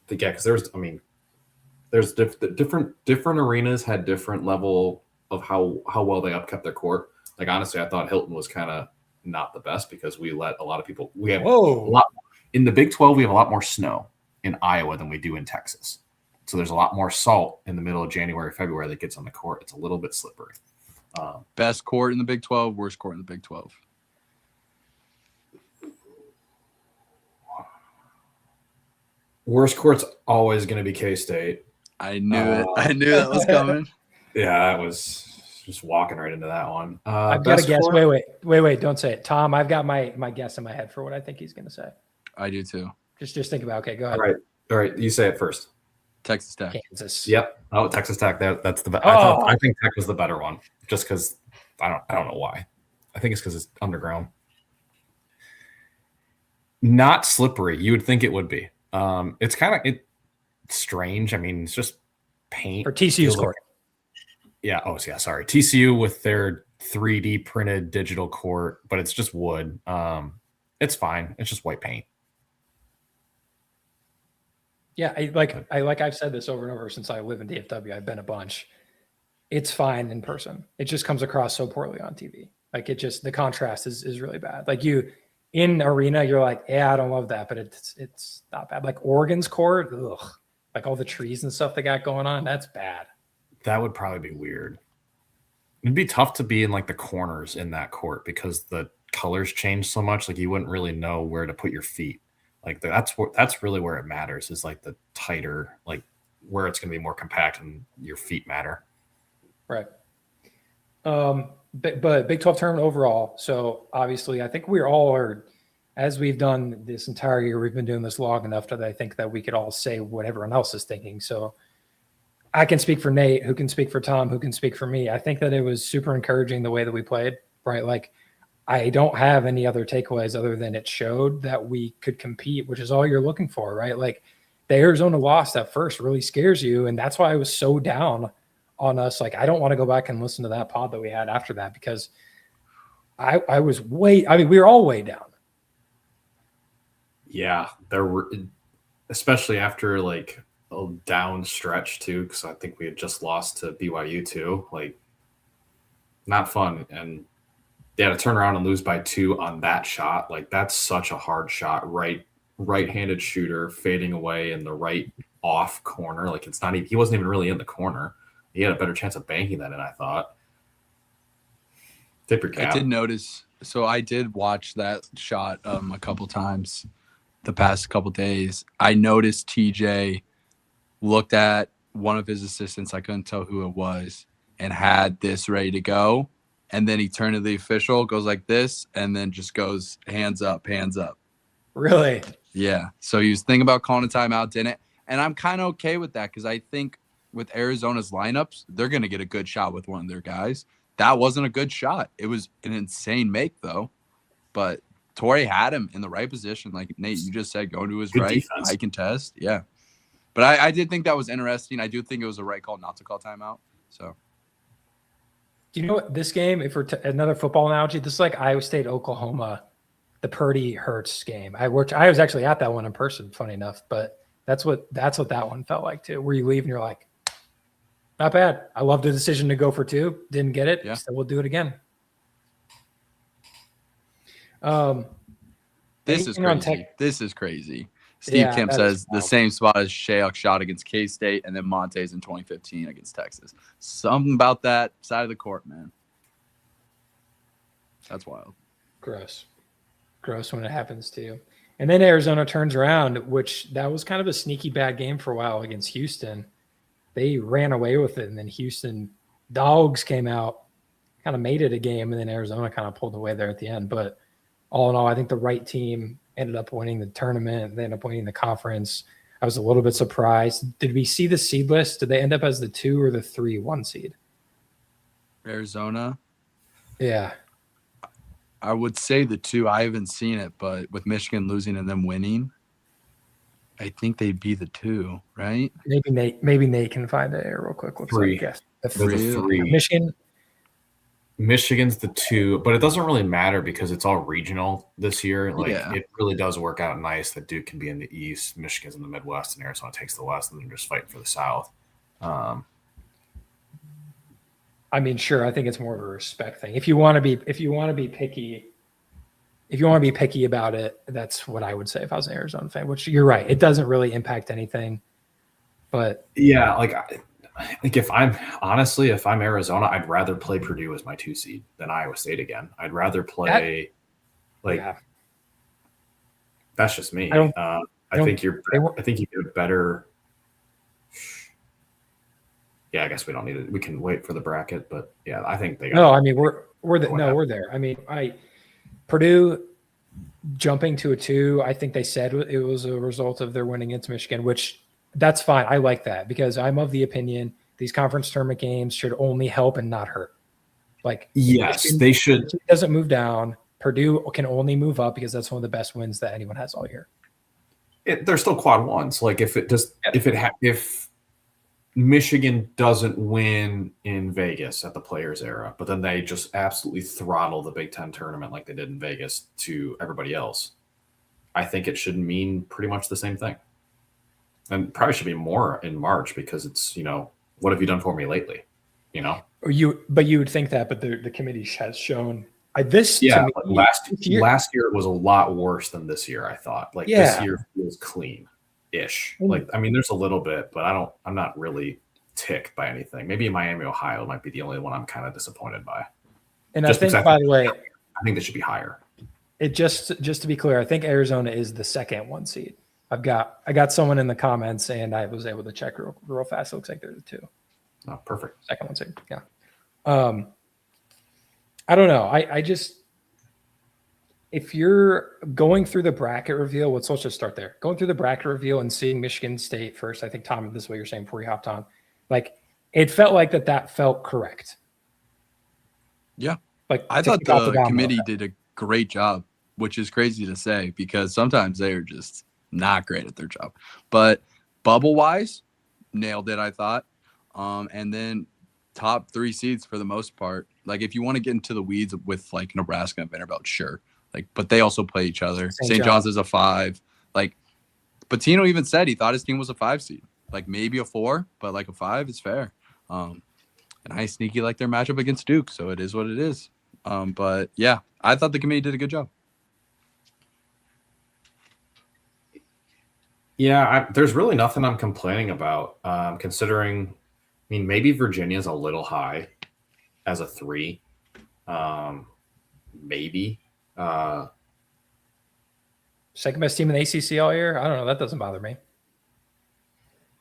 Because there's different arenas had different level of how well they upkept their court. Like honestly, I thought Hilton was kind of not the best because we let a lot of people. We have a lot in the Big 12. We have a lot more snow in Iowa than we do in Texas. So there's a lot more salt in the middle of January, February that gets on the court. It's a little bit slippery. Best court in the Big 12, worst court in the Big 12. Worst court's always going to be K-State. I knew it. I knew that was coming. Yeah, I was just walking right into that one. I've got a guess. Court? Wait. Don't say it. Tom, I've got my guess in my head for what I think he's going to say. I do too. Just think about it. Okay, go ahead. All right. You say it first. Texas Tech. Kansas. Yep. Oh, Texas Tech. That's the best. I think Tech was the better one just because I don't know why. I think it's because it's underground. Not slippery. You would think it would be. It's kind of strange. I mean, it's just paint. For TCU's court. Yeah. Oh, yeah. Sorry. TCU with their 3D printed digital court, but it's just wood. It's fine. It's just white paint. Yeah. I've said this over and over since I live in DFW. I've been a bunch. It's fine in person. It just comes across so poorly on TV. Like the contrast is really bad. Like in arena, you're like, yeah, I don't love that, but it's not bad. Like Oregon's court, ugh, like all the trees and stuff they got going on, that's bad. That would probably be weird. It'd be tough to be in like the corners in that court because the colors change so much. Like you wouldn't really know where to put your feet. Like that's really where it matters is like the tighter, like where it's going to be more compact and your feet matter. Right. But Big 12 tournament overall. So obviously, I think as we've done this entire year, we've been doing this long enough that I think that we could all say what everyone else is thinking. So I can speak for Nate, who can speak for Tom, who can speak for me. I think that it was super encouraging the way that we played, right? Like I don't have any other takeaways other than it showed that we could compete, which is all you're looking for, right? Like the Arizona loss at first really scares you. And that's why I was so down on us. Like, I don't want to go back and listen to that pod that we had after that because I was we were all way down. Yeah, there were, especially after like a down stretch too, because I think we had just lost to BYU too. Like, not fun. And yeah, to turn around and lose by 2 on that shot, like that's such a hard shot. Right-handed shooter fading away in the right off corner. Like it's not even, he wasn't even really in the corner. He had a better chance of banking that in, I thought. Tip your cap. I did notice. So I did watch that shot a couple times the past couple days. I noticed TJ looked at one of his assistants. I couldn't tell who it was, and had this ready to go. And then he turned to the official, goes like this, and then just goes hands up, hands up. Really? Yeah. So he was thinking about calling a timeout, didn't. And I'm kind of okay with that because I think with Arizona's lineups, they're going to get a good shot with one of their guys. That wasn't a good shot. It was an insane make, though. But Torrey had him in the right position. Like Nate, you just said, go to his Good right, defense. high contest. Yeah. But I did think that was interesting. I do think it was a right call not to call timeout. So. Do you know what this game, if we're another football analogy, this is like Iowa State, Oklahoma, the Purdy Hurts game. I was actually at that one in person, funny enough, but that's what that one felt like too, where you leave and you're like, not bad. I love the decision to go for 2. Didn't get it. Yeah. So we'll do it again. This is anything on crazy. tech- This is crazy. Steve Yeah, Kemp that says is the wild. same spot as Shayok shot against K-State and then Montes in 2015 against Texas. Something about that side of the court, man. That's wild. Gross when it happens to you. And then Arizona turns around, which that was kind of a sneaky bad game for a while against Houston. They ran away with it, and then Houston Dogs came out, kind of made it a game, and then Arizona kind of pulled away there at the end. But all in all, I think the right team ended up winning the tournament. They ended up winning the conference. I was a little bit surprised. Did we see the seed list? Did they end up as the 2 or the 3-1 seed? Arizona, Yeah. I would say the 2. I haven't seen it, but with Michigan losing and them winning, I think they'd be the 2, right? Maybe Nate can find it real quick. Looks 3. like yes. The They're the 3. Michigan. Michigan's the 2, but it doesn't really matter because it's all regional this year. Like Yeah. it really does work out nice that Duke can be in the East, Michigan's in the Midwest, and Arizona takes the West, and they're just fighting for the South. I mean, sure. I think it's more of a respect thing. If you want to be picky about it, that's what I would say if I was an Arizona fan. Which you're right, it doesn't really impact anything. But Yeah, like if I'm Arizona, I'd rather play Purdue as my 2 seed than Iowa State again. I'd rather play yeah, that's just me. I think you get a better. Yeah, I guess we don't need it. We can wait for the bracket, but yeah, I think they got. no. I mean, we're there. I mean, Purdue jumping to a 2. I think they said it was a result of their winning against Michigan, which that's fine. I like that because I'm of the opinion these conference tournament games should only help and not hurt. Like, Yes, Michigan, they should. Michigan doesn't move down. Purdue can only move up because that's one of the best wins that anyone has all year. They're still quad ones. Like if Michigan doesn't win in Vegas at the Players Era, but then they just absolutely throttle the Big Ten tournament like they did in Vegas to everybody else, I think it should mean pretty much the same thing. And probably should be more in March because it's, what have you done for me lately? You would think that, but the committee has shown this. Yeah, to me, last year it was a lot worse than this year. I thought this year feels clean-ish. Like, I mean, there's a little bit, but I'm not really ticked by anything. Maybe Miami, Ohio might be the only one I'm kind of disappointed by. And I think, by the way, I think they should be higher. It just to be clear, I think Arizona is the second 1 seed. I got someone in the comments and I was able to check real fast. It looks like they're the 2. Oh, perfect. Second 1 seed. Yeah. I don't know. I just, if you're going through the bracket reveal, let's just start there. Going through the bracket reveal and seeing Michigan State first, I think, Tom, this is what you're saying before you hopped on. Like, it felt like that felt correct. Yeah. Like I to thought kick off the domino committee effect. did a great job, which is crazy to say because sometimes they are just not great at their job. But bubble wise, nailed it, I thought. And then top 3 seeds for the most part. Like if you want to get into the weeds with like Nebraska and Vanderbilt, sure. Like, but they also play each other. St. John's is a 5. Like, Patino even said he thought his team was a 5 seed. Like maybe a 4, but like a 5 is fair. And I sneaky like their matchup against Duke, so it is what it is. But yeah, I thought the committee did a good job. Yeah, there's really nothing I'm complaining about. Considering, I mean, maybe Virginia's a little high as a 3. Maybe. Second best team in the ACC all year. I don't know. That doesn't bother me.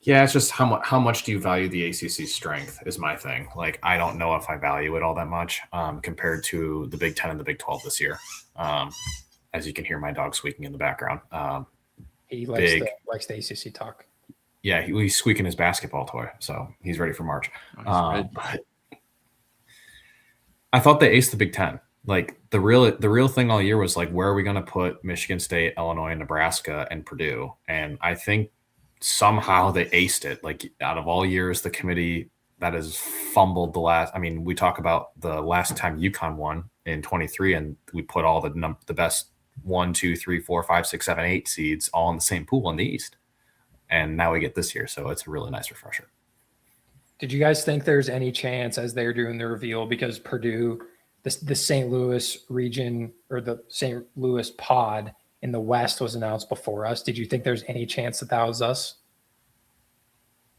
Yeah, it's just how much do you value the ACC strength is my thing. Like, I don't know if I value it all that much compared to the Big Ten and the Big 12 this year. As you can hear my dog squeaking in the background. He likes the ACC talk. Yeah, he's squeaking his basketball toy, so he's ready for March. But I thought they aced the Big Ten. Like the real thing all year was like, where are we going to put Michigan State, Illinois, Nebraska, and Purdue? And I think somehow they aced it. Like out of all years, the committee that has fumbled the last. I mean, we talk about the last time UConn won in 23, and we put all the best 1, 2, 3, 4, 5, 6, 7, 8 seeds all in the same pool in the East. And now we get this year, so it's a really nice refresher. Did you guys think there's any chance as they're doing the reveal, because Purdue, the St. Louis region or the St. Louis pod in the West was announced before us? Did you think there's any chance that was us?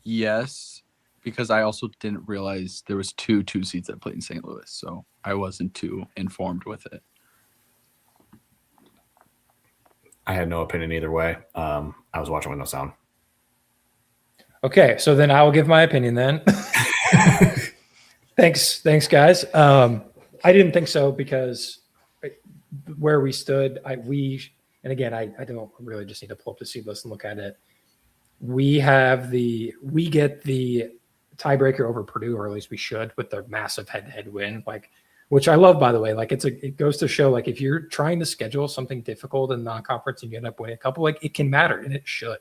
Yes, because I also didn't realize there was two seeds that played in St. Louis, so I wasn't too informed with it. I had no opinion either way. I was watching with no sound. Okay, so then I will give my opinion then. Thanks, guys. I didn't think so because where we stood, and again, I don't really just need to pull up the seed list and look at it. We get the tiebreaker over Purdue, or at least we should, with the massive head-to-head win, which I love, by the way. Like it goes to show, like if you're trying to schedule something difficult in non-conference and you end up winning a couple, like it can matter, and it should.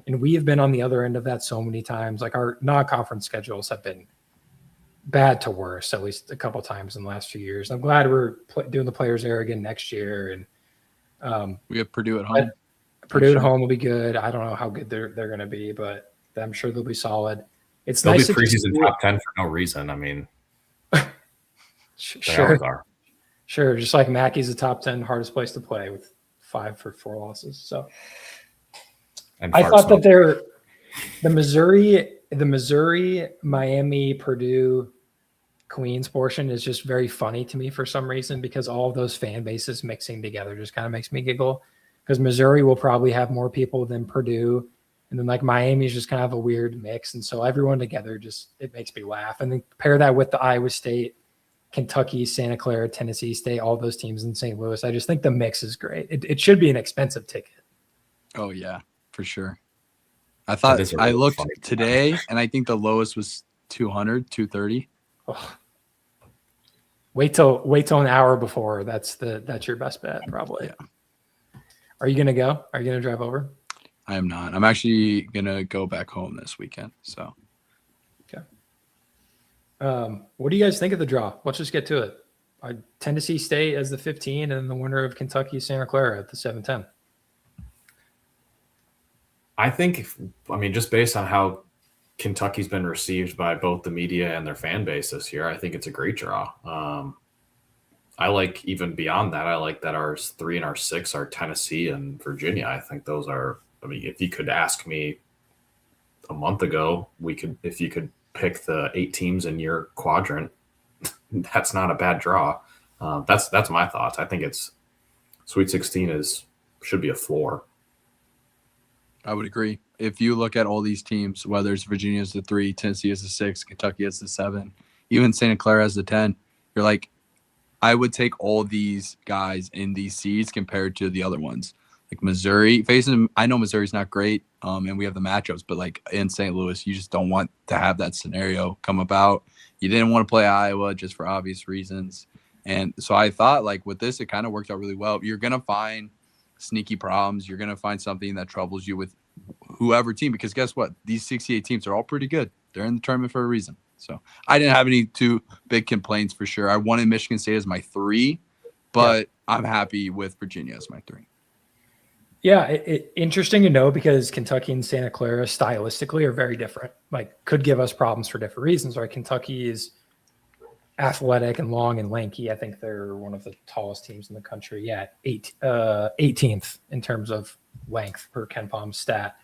And we have been on the other end of that so many times. Like our non-conference schedules have been bad to worse, at least a couple times in the last few years. I'm glad we're doing the Players Era again next year. And we have Purdue at home. Purdue at home will be good. I don't know how good they're going to be, but I'm sure they'll be solid. It's they'll nice be preseason top 10 for no reason. I mean, sure. Just like Mackey's the top 10 hardest place to play with 5 for 4 losses. So. And I thought that the Missouri, Miami, Purdue, Queens portion is just very funny to me for some reason, because all of those fan bases mixing together just kind of makes me giggle, because Missouri will probably have more people than Purdue. And then like Miami is just kind of a weird mix. And so everyone together it makes me laugh. And then pair that with the Iowa State, Kentucky, Santa Clara, Tennessee State, all those teams in St. Louis. I just think the mix is great. It should be an expensive ticket. Oh yeah. For sure. I thought I looked today and I think the lowest was 200, 230. Oh. Wait till an hour before. That's your best bet, probably. Yeah. Are you gonna go? Are you gonna drive over? I am not. I'm actually gonna go back home this weekend. So okay. What do you guys think of the draw? Let's just get to it. Tennessee State as the 15 and the winner of Kentucky, Santa Clara at the 7-10. I think, just based on how Kentucky's been received by both the media and their fan base this year, I think it's a great draw. I like, even beyond that, I like that our 3 and our 6 are Tennessee and Virginia. I think those are, if you could ask me a month ago, if you could pick the 8 teams in your quadrant, that's not a bad draw. That's my thoughts. I think it's Sweet 16 should be a floor. I would agree. If you look at all these teams, whether it's Virginia as the 3, Tennessee as the 6, Kentucky as the 7, even Santa Clara as the 10, you're like, I would take all these guys in these seeds compared to the other ones. Like Missouri, I know Missouri's not great, and we have the matchups, but like in St. Louis, you just don't want to have that scenario come about. You didn't want to play Iowa just for obvious reasons. And so I thought, like, with this, it kind of worked out really well. You're going to find sneaky problems. You're going to find something that troubles you with whoever team, because guess what? These 68 teams are all pretty good. They're in the tournament for a reason. So I didn't have any too big complaints for sure. I wanted Michigan State as my 3, but I'm happy with Virginia as my 3. Yeah, interesting to know, because Kentucky and Santa Clara stylistically are very different. Like, could give us problems for different reasons. Right? Kentucky is athletic and long and lanky. I think they're one of the tallest teams in the country. Yeah, 18th in terms of length per Ken Palm's stat.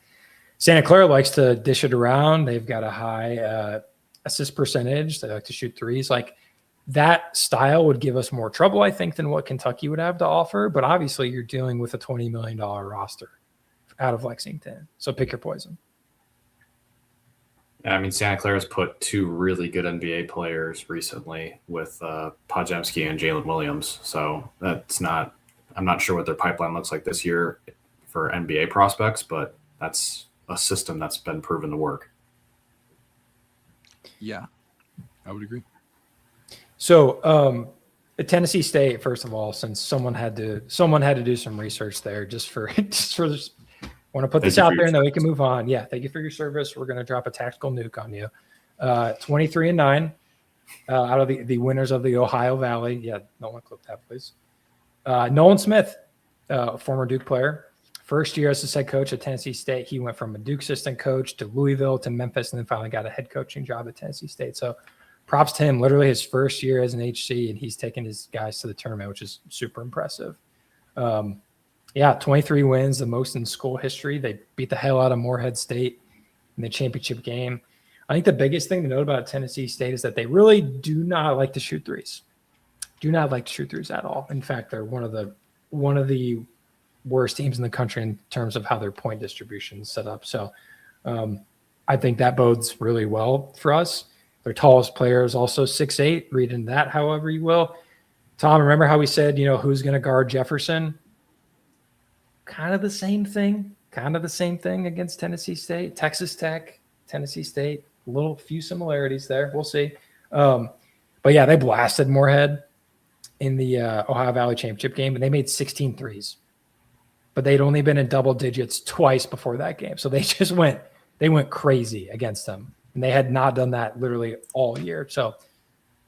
Santa Clara likes to dish it around. They've got a high assist percentage. They like to shoot threes. Like, that style would give us more trouble, I think, than what Kentucky would have to offer. But obviously, you're dealing with a $20 million roster out of Lexington. So pick your poison. I mean, Santa Clara's put 2 really good NBA players recently with Podziemski and Jalen Williams. So I'm not sure what their pipeline looks like this year for NBA prospects, but that's a system that's been proven to work. Yeah, I would agree. So at Tennessee State, first of all, since someone had to do some research there, just for this, want to put this out there and then we can move on. Yeah, thank you for your service. We're going to drop a tactical nuke on you. 23-9 out of the winners of the Ohio Valley. Yeah, no one clip that, please. Nolan Smith, former Duke player, first year as a head coach at Tennessee State. He went from a Duke assistant coach to Louisville to Memphis, and then finally got a head coaching job at Tennessee State. So props to him. Literally his first year as an HC, and he's taken his guys to the tournament, which is super impressive. 23 wins, the most in school history. They beat the hell out of Morehead State in the championship game. I think the biggest thing to note about Tennessee State is that they really do not like to shoot threes. Do not like to shoot threes at all. In fact, they're one of the worst teams in the country in terms of how their point distribution is set up. So I think that bodes really well for us. Their tallest player is also 6'8". Read into that however you will. Tom, remember how we said, who's going to guard Jefferson? Kind of the same thing against Tennessee State. Texas Tech, Tennessee State, few similarities there. We'll see. But yeah, they blasted Morehead in the Ohio Valley Championship game, and they made 16 threes. But they'd only been in double digits twice before that game. So they went crazy against them. And they had not done that literally all year. So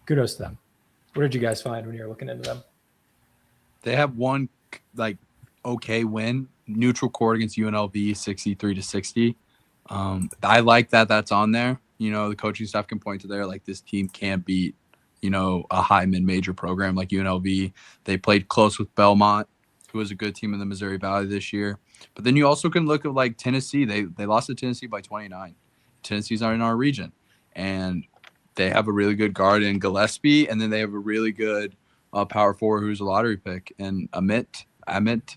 kudos to them. What did you guys find when you were looking into them? They have one okay win, neutral court against UNLV, 63-60. I like that that's on there. The coaching staff can point to there, like, this team can't beat, a high mid-major program like UNLV. They played close with Belmont, who was a good team in the Missouri Valley this year. But then you also can look at, like, Tennessee. They lost to Tennessee by 29. Tennessee's not in our region. And they have a really good guard in Gillespie, and then they have a really good power forward who's a lottery pick, and Amit,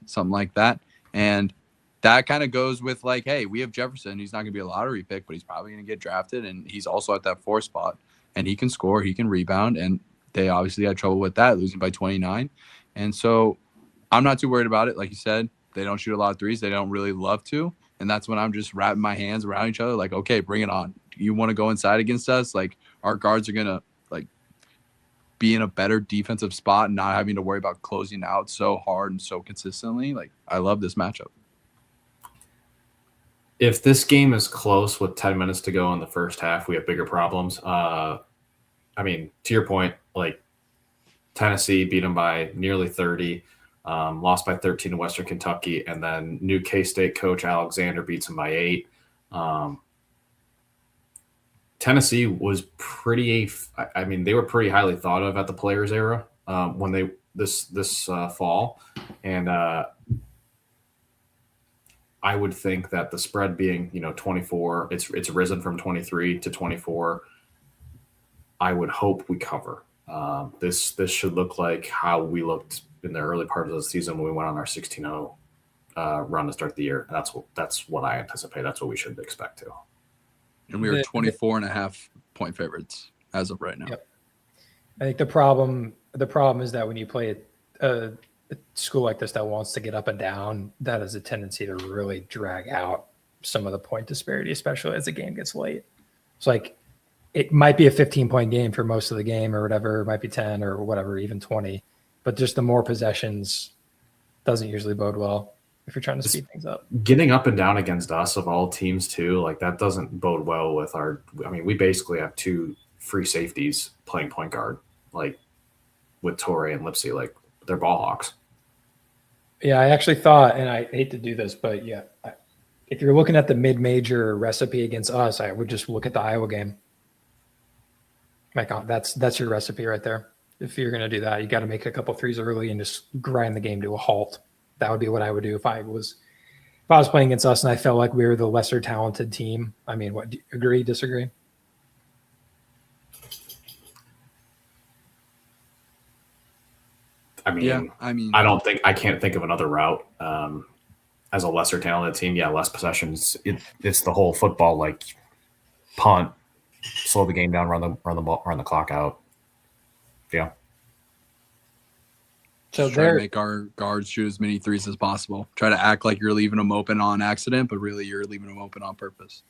something like that. And that kind of goes with, like, hey, we have Jefferson. He's not going to be a lottery pick, but he's probably going to get drafted, and he's also at that 4 spot. And he can score, he can rebound, and they obviously had trouble with that, losing by 29. And so I'm not too worried about it. Like you said, they don't shoot a lot of threes. They don't really love to. And that's when I'm just wrapping my hands around each other, like, okay, bring it on. You want to go inside against us? Like, our guards are going to, like, be in a better defensive spot and not having to worry about closing out so hard and so consistently. Like, I love this matchup. If this game is close with 10 minutes to go in the first half, we have bigger problems. I mean, to your point, like, Tennessee beat them by nearly 30, lost by 13 to Western Kentucky, and then new K-State coach Alexander beats them by 8. Tennessee was they were pretty highly thought of at the Players era when they this fall, and I would think that the spread being 24, it's risen from 23 to 24. I would hope we cover. This should look like how we looked in the early part of the season when we went on our 16-0 run to start the year. That's what I anticipate. That's what we should expect to. And we were 24.5 point favorites as of right now. Yep. I think the problem is that when you play a school like this that wants to get up and down, that has a tendency to really drag out some of the point disparity, especially as the game gets late. It's like it might be a 15-point game for most of the game or whatever. It might be 10 or whatever, even 20. But just the more possessions doesn't usually bode well if you're trying to speed things up. Getting up and down against us of all teams too, like that doesn't bode well with our. I mean, we basically have 2 free safeties playing point guard, like with Torrey and Lipsy, like they're ball hawks. Yeah, I actually thought, and I hate to do this, but yeah, if you're looking at the mid-major recipe against us, I would just look at the Iowa game. Like that's your recipe right there. If you're going to do that, you got to make a couple threes early and just grind the game to a halt. That would be what I would do if I was playing against us and I felt like we were the lesser talented team. I mean, what, do you agree, disagree? I mean, Yeah, I can't think of another route. As a lesser talented team, yeah, less possessions. It's the whole football, like punt, slow the game down, run the clock out. Yeah. So try to make our guards shoot as many threes as possible. Try to act like you're leaving them open on accident, but really you're leaving them open on purpose.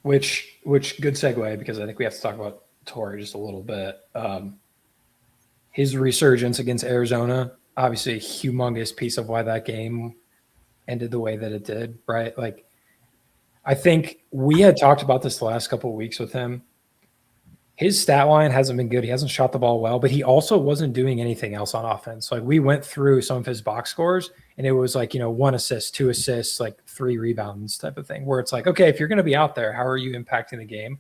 Which good segue, because I think we have to talk about Torrey just a little bit. His resurgence against Arizona, obviously a humongous piece of why that game ended the way that it did, right? Like, I think we had talked about this the last couple of weeks with him. His stat line hasn't been good. He hasn't shot the ball well, but he also wasn't doing anything else on offense. Like, we went through some of his box scores and it was like, 1 assist, 2 assists, like 3 rebounds type of thing, where it's like, okay, if you're going to be out there, how are you impacting the game?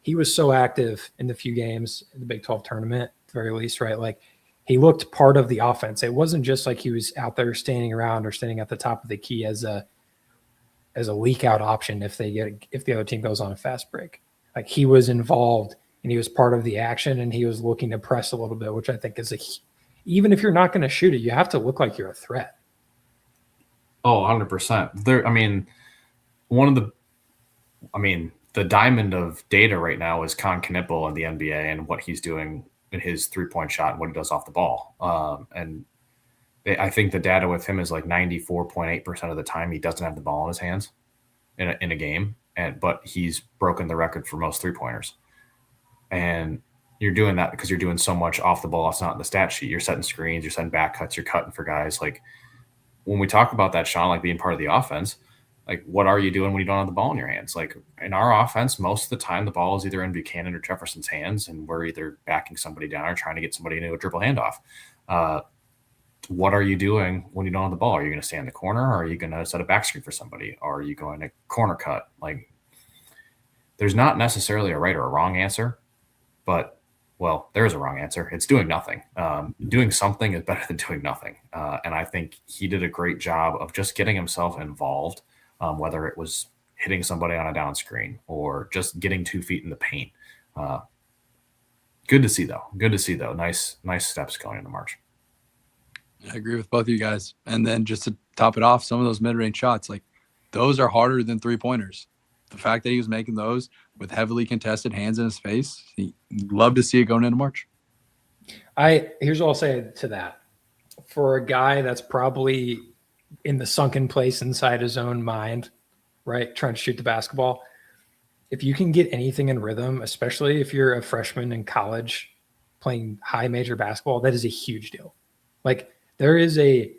He was so active in the few games in the Big 12 tournament, at the very least, right? Like, he looked part of the offense. It wasn't just like he was out there standing around or standing at the top of the key as a leak out option if the other team goes on a fast break. Like, he was involved and he was part of the action and he was looking to press a little bit, which I think is even if you're not going to shoot it, you have to look like you're a threat. Oh, 100%. The diamond of data right now is Con Knippel in the NBA and what he's doing in his 3-point shot and what he does off the ball. And I think the data with him is like 94.8% of the time he doesn't have the ball in his hands in a game, but he's broken the record for most 3-pointers. And you're doing that because you're doing so much off the ball. It's not in the stat sheet. You're setting screens, you're setting back cuts, you're cutting for guys. Like, when we talk about that, Sean, like being part of the offense, like, what are you doing when you don't have the ball in your hands? Like, in our offense, most of the time the ball is either in Buchanan or Jefferson's hands, and we're either backing somebody down or trying to get somebody into a dribble handoff. What are you doing when you don't have the ball? Are you going to stay in the corner, or are you going to set a back screen for somebody? Or are you going to corner cut? Like, there's not necessarily a right or a wrong answer, but, well, there is a wrong answer. It's doing nothing. Doing something is better than doing nothing. And I think he did a great job of just getting himself involved, whether it was hitting somebody on a down screen or just getting 2 feet in the paint. Good to see, though. Nice steps going into March. I agree with both of you guys. And then just to top it off, some of those mid-range shots, like, those are harder than 3-pointers. The fact that he was making those with heavily contested hands in his face, he'd love to see it going into March. Here's what I'll say to that. For a guy that's probably in the sunken place inside his own mind, right, trying to shoot the basketball, if you can get anything in rhythm, especially if you're a freshman in college playing high major basketball, that is a huge deal. Like, there is a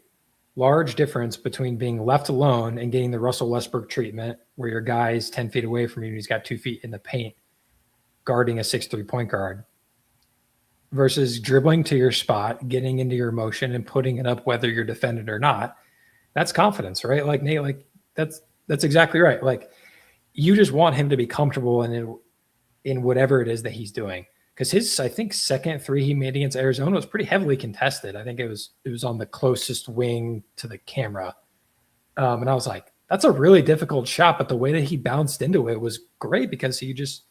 large difference between being left alone and getting the Russell Westbrook treatment where your guy's 10 feet away from you and he's got 2 feet in the paint guarding a 6'3" point guard versus dribbling to your spot, getting into your motion and putting it up whether you're defended or not. That's confidence, right? Like, Nate, like, that's exactly right. Like, you just want him to be comfortable in whatever it is that he's doing. Because his, I think, second 3 he made against Arizona was pretty heavily contested. I think it was on the closest wing to the camera. And I was like, that's a really difficult shot, but the way that he bounced into it was great because he just,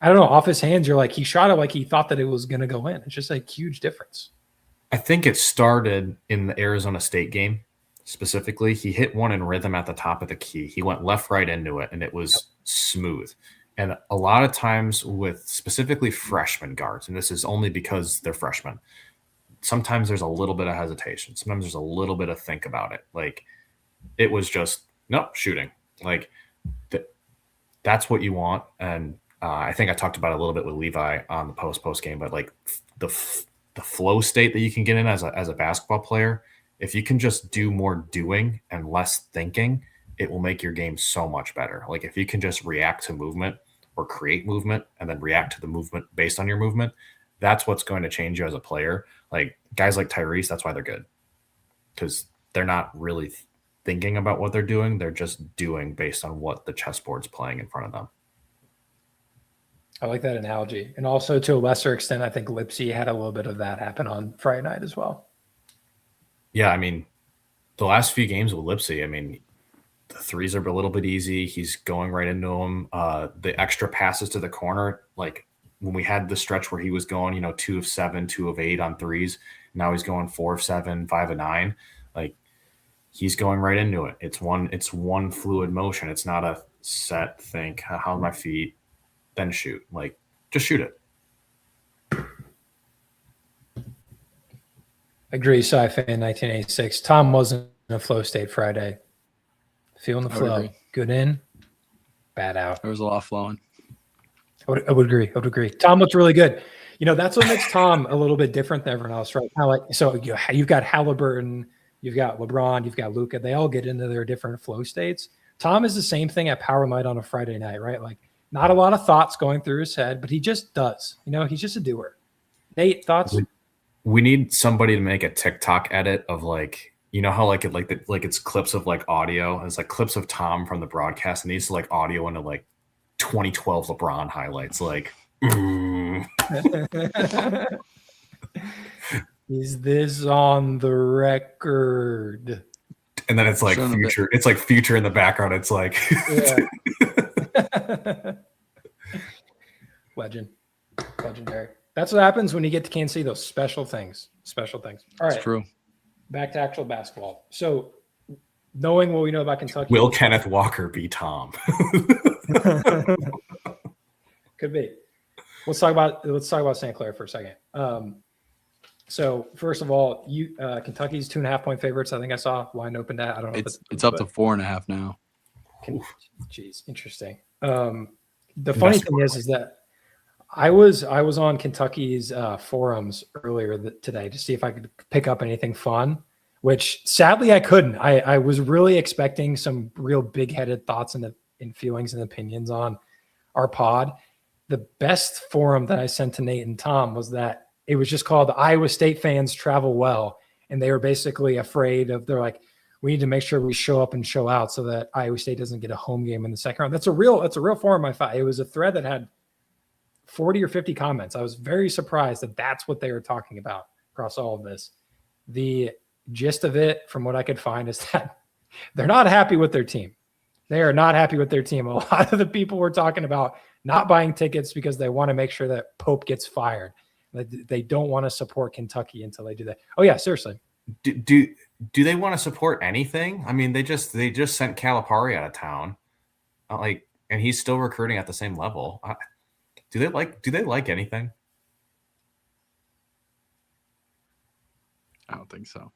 I don't know, off his hands, you're like, he shot it like he thought that it was going to go in. It's just a huge difference. I think it started in the Arizona State game specifically. He hit one in rhythm at the top of the key. He went left, right into it, and it was smooth. And a lot of times with specifically freshman guards, and this is only because they're freshmen, sometimes there's a little bit of hesitation. Sometimes there's a little bit of think about it. Like, it was just, nope, shooting. Like, that's what you want. And I think I talked about it a little bit with Levi on the post game, but like the flow state that you can get in as a basketball player, if you can just do more doing and less thinking, it will make your game so much better. Like if you can just react to movement or create movement and then react to the movement based on your movement, that's what's going to change you as a player. Like guys like Tyrese, that's why they're good, because they're not really thinking about what they're doing. They're just doing based on what the chessboard's playing in front of them. I like that analogy. And also to a lesser extent, I think Lipsy had a little bit of that happen on Friday night as well. Yeah, I mean, the last few games with Lipsy, I mean, the threes are a little bit easy. He's going right into them. The extra passes to the corner, like when we had the stretch where he was going, 2 of 7, 2 of 8 on threes. Now he's going 4 of 7, 5 of 9. Like he's going right into it. It's one fluid motion. It's not a set think, how are my feet, then shoot. Like just shoot it. Agree, Sci-Fan 1986. Tom wasn't in a flow state Friday. Feeling the flow. Good in, bad out. There was a lot flowing. I would agree. Tom looked really good. That's what makes Tom a little bit different than everyone else, right? So you've got Halliburton, you've got LeBron, you've got Luka. They all get into their different flow states. Tom is the same thing at Power Night on a Friday night, right? Like not a lot of thoughts going through his head, but he just does. He's just a doer. Nate, thoughts? We need somebody to make a TikTok edit of like, how like it's clips of like audio, and it's like clips of Tom from the broadcast, and needs to like audio into like 2012 LeBron highlights, like Is this on the record? And then it's like future. It's like future in the background. It's like legendary. That's what happens when you get to Kansas City. Those special things. All right, it's true. Back to actual basketball. So, knowing what we know about Kentucky, will Kenneth Walker be Tom? Could be. Let's talk about Santa Clara for a second. So first of all, Kentucky's 2.5-point favorites. I think I saw line open that. I don't know. It's up to 4.5 now. Jeez, interesting. The funny thing is that I was on Kentucky's forums earlier today to see if I could pick up anything fun, which sadly I couldn't. I was really expecting some real big-headed thoughts and feelings and opinions on our pod. The best forum that I sent to Nate and Tom was that it was just called Iowa State Fans Travel Well. And they were basically they're like, we need to make sure we show up and show out so that Iowa State doesn't get a home game in the second round. That's a real forum I found. It was a thread that had 40 or 50 comments. I was very surprised that that's what they were talking about across all of this. The gist of it, from what I could find, is that they're not happy with their team. They are not happy with their team. A lot of the people were talking about not buying tickets because they want to make sure that Pope gets fired. They don't want to support Kentucky until they do that. Oh yeah, seriously. Do they want to support anything? I mean, they just sent Calipari out of town, and he's still recruiting at the same level. Do they like anything? I don't think so.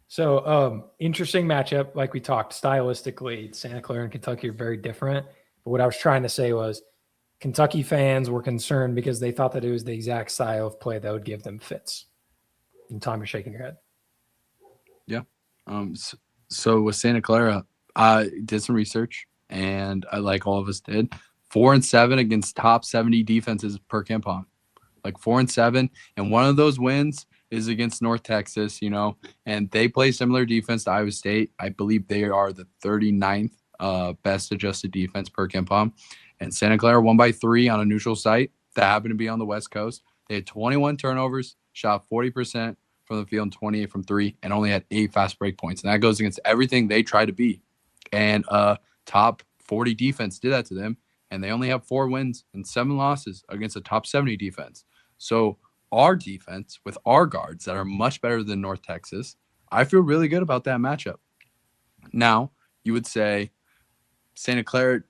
So interesting matchup, like we talked. Stylistically, Santa Clara and Kentucky are very different. But what I was trying to say was Kentucky fans were concerned because they thought that it was the exact style of play that would give them fits. And Tom, you're shaking your head. Yeah. So with Santa Clara, I did some research, and I, like all of us did, 4-7 against top 70 defenses per KenPom. Like 4-7, and one of those wins is against North Texas, and they play similar defense to Iowa State. I believe they are the 39th best adjusted defense per KenPom. And Santa Clara won by 3 on a neutral site that happened to be on the West Coast. They had 21 turnovers, shot 40% from the field and 28 from 3, and only had 8 fast break points. And that goes against everything they try to be. And top 40 defense did that to them, and they only have 4 wins and 7 losses against a top 70 defense. So our defense with our guards that are much better than North Texas, I feel really good about that matchup. Now, you would say Santa Clara,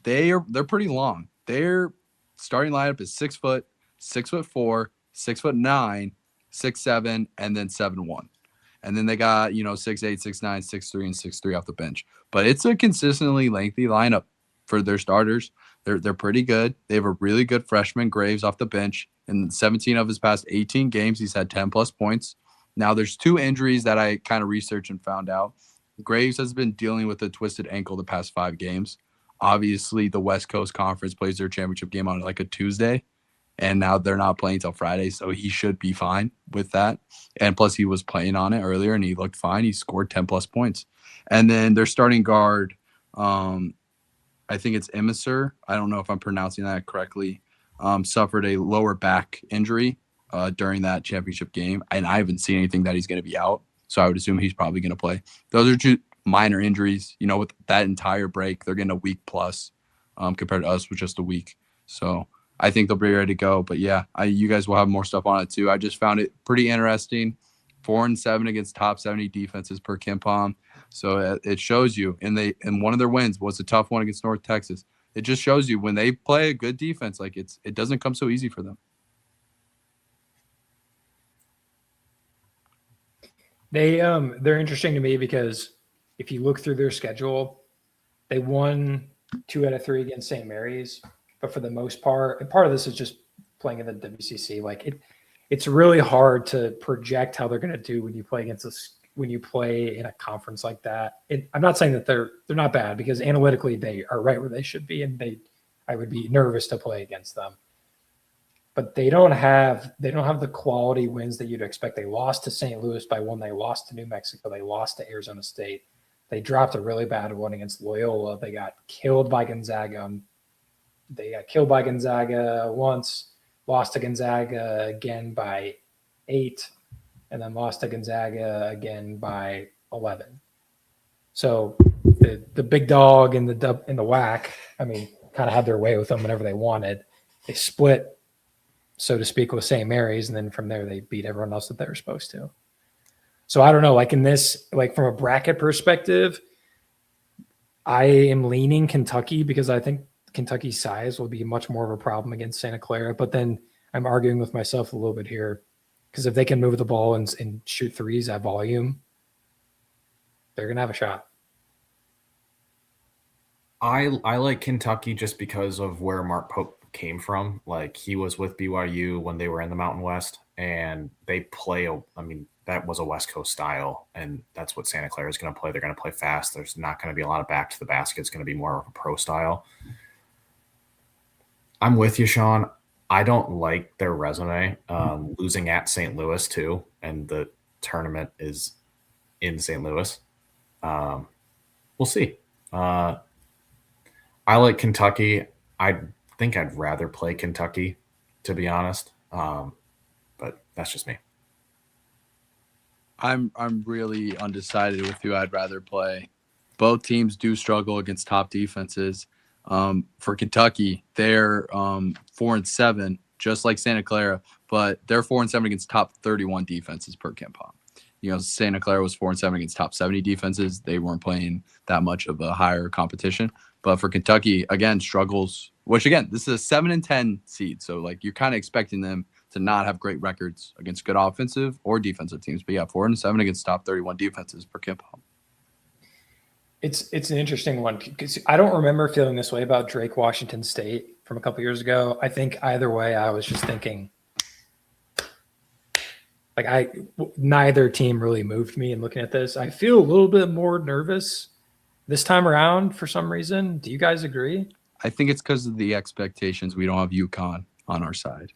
they're pretty long. Their starting lineup is 6 foot, 6'4", 6'9", 6'7", and then 7'1". And then they got 6'8", 6'9", 6'3", and 6'3" off the bench. But it's a consistently lengthy lineup. for their starters. They're pretty good. They have a really good freshman, Graves, off the bench. In 17 of his past 18 games, he's had 10-plus points. Now, there's 2 injuries that I kind of researched and found out. Graves has been dealing with a twisted ankle the past 5 games. Obviously, the West Coast Conference plays their championship game on like a Tuesday, and now they're not playing till Friday, so he should be fine with that. And plus, he was playing on it earlier, and he looked fine. He scored 10-plus points. And then their starting guard, I think it's Emisar. I don't know if I'm pronouncing that correctly. Suffered a lower back injury during that championship game, and I haven't seen anything that he's going to be out. So I would assume he's probably going to play. Those are 2 minor injuries. You know, with that entire break, they're getting a week plus compared to us with just a week. So I think they'll be ready to go. But yeah, you guys will have more stuff on it too. I just found it pretty interesting. 4-7 against top 70 defenses per KenPom. So it shows you, and one of their wins was a tough one against North Texas. It just shows you when they play a good defense, like it doesn't come so easy for them. They're interesting to me because if you look through their schedule, they won 2 out of 3 against St. Mary's, but for the most part, and part of this is just playing in the WCC. Like it's really hard to project how they're going to do when you play against us, when you play in a conference like that. I'm not saying that they're not bad, because analytically they are right where they should be, and I would be nervous to play against them. But they don't have the quality wins that you'd expect. They lost to St. Louis by 1. They lost to New Mexico. They lost to Arizona State. They dropped a really bad one against Loyola. They got killed by Gonzaga. They got killed by Gonzaga once, lost to Gonzaga again by 8, and then lost to Gonzaga again by 11. So the big dog in the WAC, I mean, kind of had their way with them whenever they wanted. They split, so to speak, with St. Mary's, and then from there they beat everyone else that they were supposed to. So I don't know, like in this, like from a bracket perspective, I am leaning Kentucky because I think Kentucky's size will be much more of a problem against Santa Clara. But then I'm arguing with myself a little bit here, because if they can move the ball and shoot threes at volume, they're going to have a shot. I like Kentucky just because of where Mark Pope came from. Like, he was with BYU when they were in the Mountain West, and they play that was a West Coast style, and that's what Santa Clara is going to play. They're going to play fast. There's not going to be a lot of back to the basket. It's going to be more of a pro style. I'm with you, Sean. I don't like their resume. Losing at St. Louis too, and the tournament is in St. Louis. We'll see. I like Kentucky. I think I'd rather play Kentucky, to be honest. But that's just me. I'm really undecided with who I'd rather play. Both teams do struggle against top defenses. For Kentucky, they're 4-7, just like Santa Clara, but they're 4-7 against top 31 defenses per KenPom. You know, Santa Clara was 4-7 against top 70 defenses. They weren't playing that much of a higher competition. But for Kentucky, again, struggles, which again, this is a 7-10 seed. So like you're kind of expecting them to not have great records against good offensive or defensive teams. But yeah, 4-7 against top 31 defenses per KenPom. It's an interesting one, because I don't remember feeling this way about Drake Washington State from a couple years ago. I think either way, I was just thinking, like, neither team really moved me in looking at this. I feel a little bit more nervous this time around for some reason. Do you guys agree? I think it's because of the expectations. We don't have UConn on our side.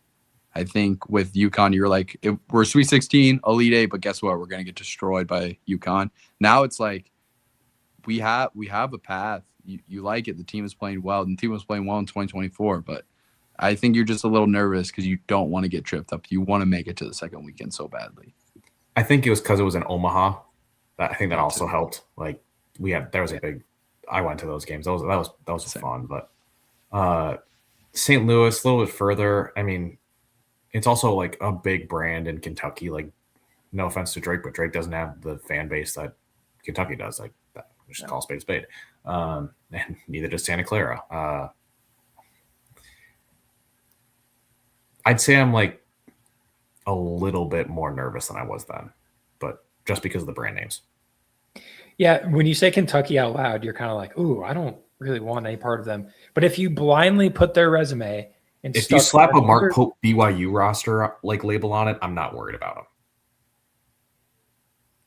I think with UConn, you're like, we're Sweet 16, Elite 8, but guess what? We're going to get destroyed by UConn. Now it's like, we have a path. You like it. The team is playing well. And the team was playing well in 2024. But I think you're just a little nervous because you don't want to get tripped up. You want to make it to the second weekend so badly. I think it was because it was in Omaha. I think that also helped. Like, there was a big. I went to those games. That was fun. But St. Louis, a little bit further. I mean, it's also like a big brand in Kentucky. Like, no offense to Drake, but Drake doesn't have the fan base that Kentucky does. Like, just call spade a spade. And neither does Santa Clara. I'd say I'm like a little bit more nervous than I was then, but just because of the brand names. Yeah, when you say Kentucky out loud, you're kind of like, ooh, I don't really want any part of them. But if you blindly put their resume and If you stuck slap a their- Mark Pope BYU roster like label on it, I'm not worried about him.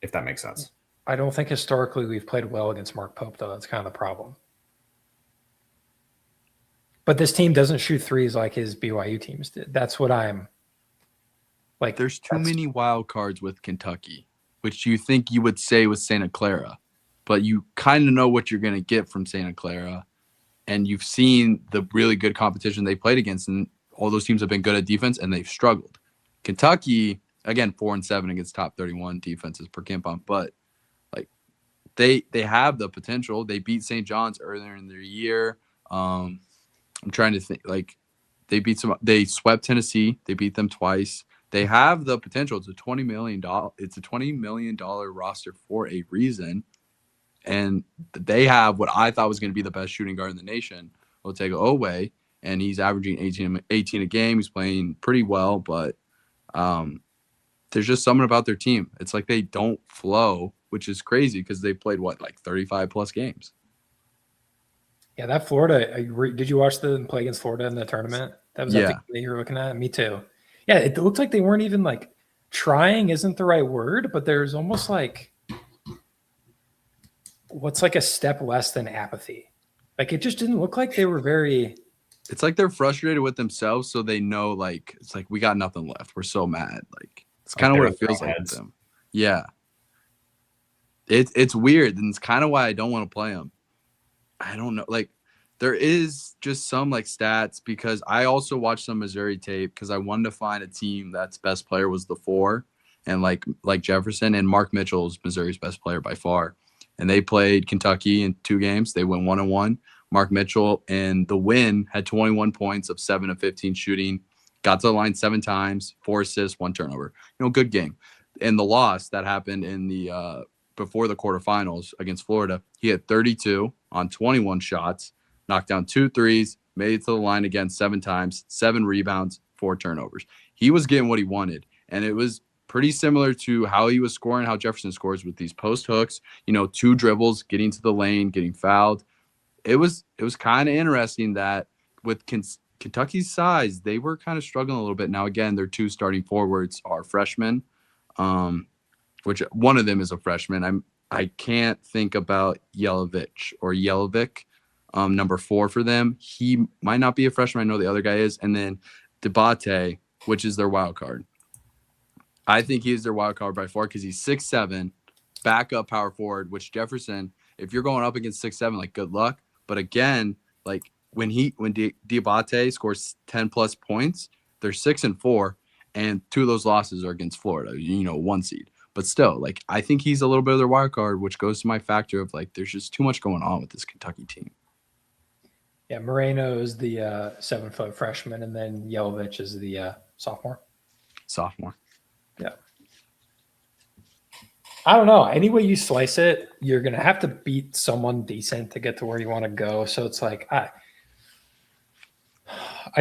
If that makes sense. I don't think historically we've played well against Mark Pope, though. That's kind of the problem. But this team doesn't shoot threes like his BYU teams did. That's what I'm like. There's too many wild cards with Kentucky, which you think you would say with Santa Clara, but you kind of know what you're going to get from Santa Clara, and you've seen the really good competition they played against, and all those teams have been good at defense, and they've struggled. Kentucky, again, 4-7 against top 31 defenses per KenPom, but like they have the potential. They beat St. John's earlier in their year. I'm trying to think, like they swept Tennessee. They beat them twice. They have the potential. It's a $20 million roster for a reason. And they have what I thought was going to be the best shooting guard in the nation, Otega Oweh, and he's averaging 18 a game. He's playing pretty well, but there's just something about their team. It's like they don't flow, which is crazy because they played, like 35 plus games. Yeah, that Florida. Did you watch them play against Florida in the tournament? That was Yeah. the game that you were looking at. Me too. Yeah, it looked like they weren't even like trying. Isn't the right word, but there's almost like what's like a step less than apathy. Like it just didn't look like they were very. It's like they're frustrated with themselves, so they know like it's like we got nothing left. We're so mad. Like it's kind of they're what it feels in like heads. with them. Yeah, it's weird, and it's kind of why I don't want to play them. I don't know. Like there is just some like stats because I also watched some Missouri tape because I wanted to find a team that's best player was the 4, and like Jefferson and Mark Mitchell's Missouri's best player by far. And they played Kentucky in 2 games. They went 1-1. Mark Mitchell in the win had 21 points of 7 of 15 shooting, got to the line 7 times, 4 assists, 1 turnover. Good game. And the loss that happened in the before the quarterfinals against Florida, he had 32 on 21 shots, knocked down 2 threes, made it to the line again 7 times, 7 rebounds, 4 turnovers. He was getting what he wanted, and it was pretty similar to how he was scoring, how Jefferson scores with these post hooks, 2 dribbles, getting to the lane, getting fouled. It was kind of interesting that with Kentucky's size, they were kind of struggling a little bit. Now, again, their 2 starting forwards are freshmen, which one of them is a freshman. I can't think about Yelovic, number 4 for them. He might not be a freshman. I know the other guy is. And then Debate, which is their wild card. I think he's their wild card by far because he's 6'7", backup power forward, which Jefferson, if you're going up against 6'7", like good luck. But again, like when Diabate scores 10 plus points, they're 6-4, and 2 of those losses are against Florida, 1 seed. But still, like I think he's a little bit of their wild card, which goes to my factor of like there's just too much going on with this Kentucky team. Yeah, Moreno is the 7-foot freshman, and then Yelovich is the sophomore. Yeah. I don't know. Any way you slice it, you're going to have to beat someone decent to get to where you want to go. So it's like, I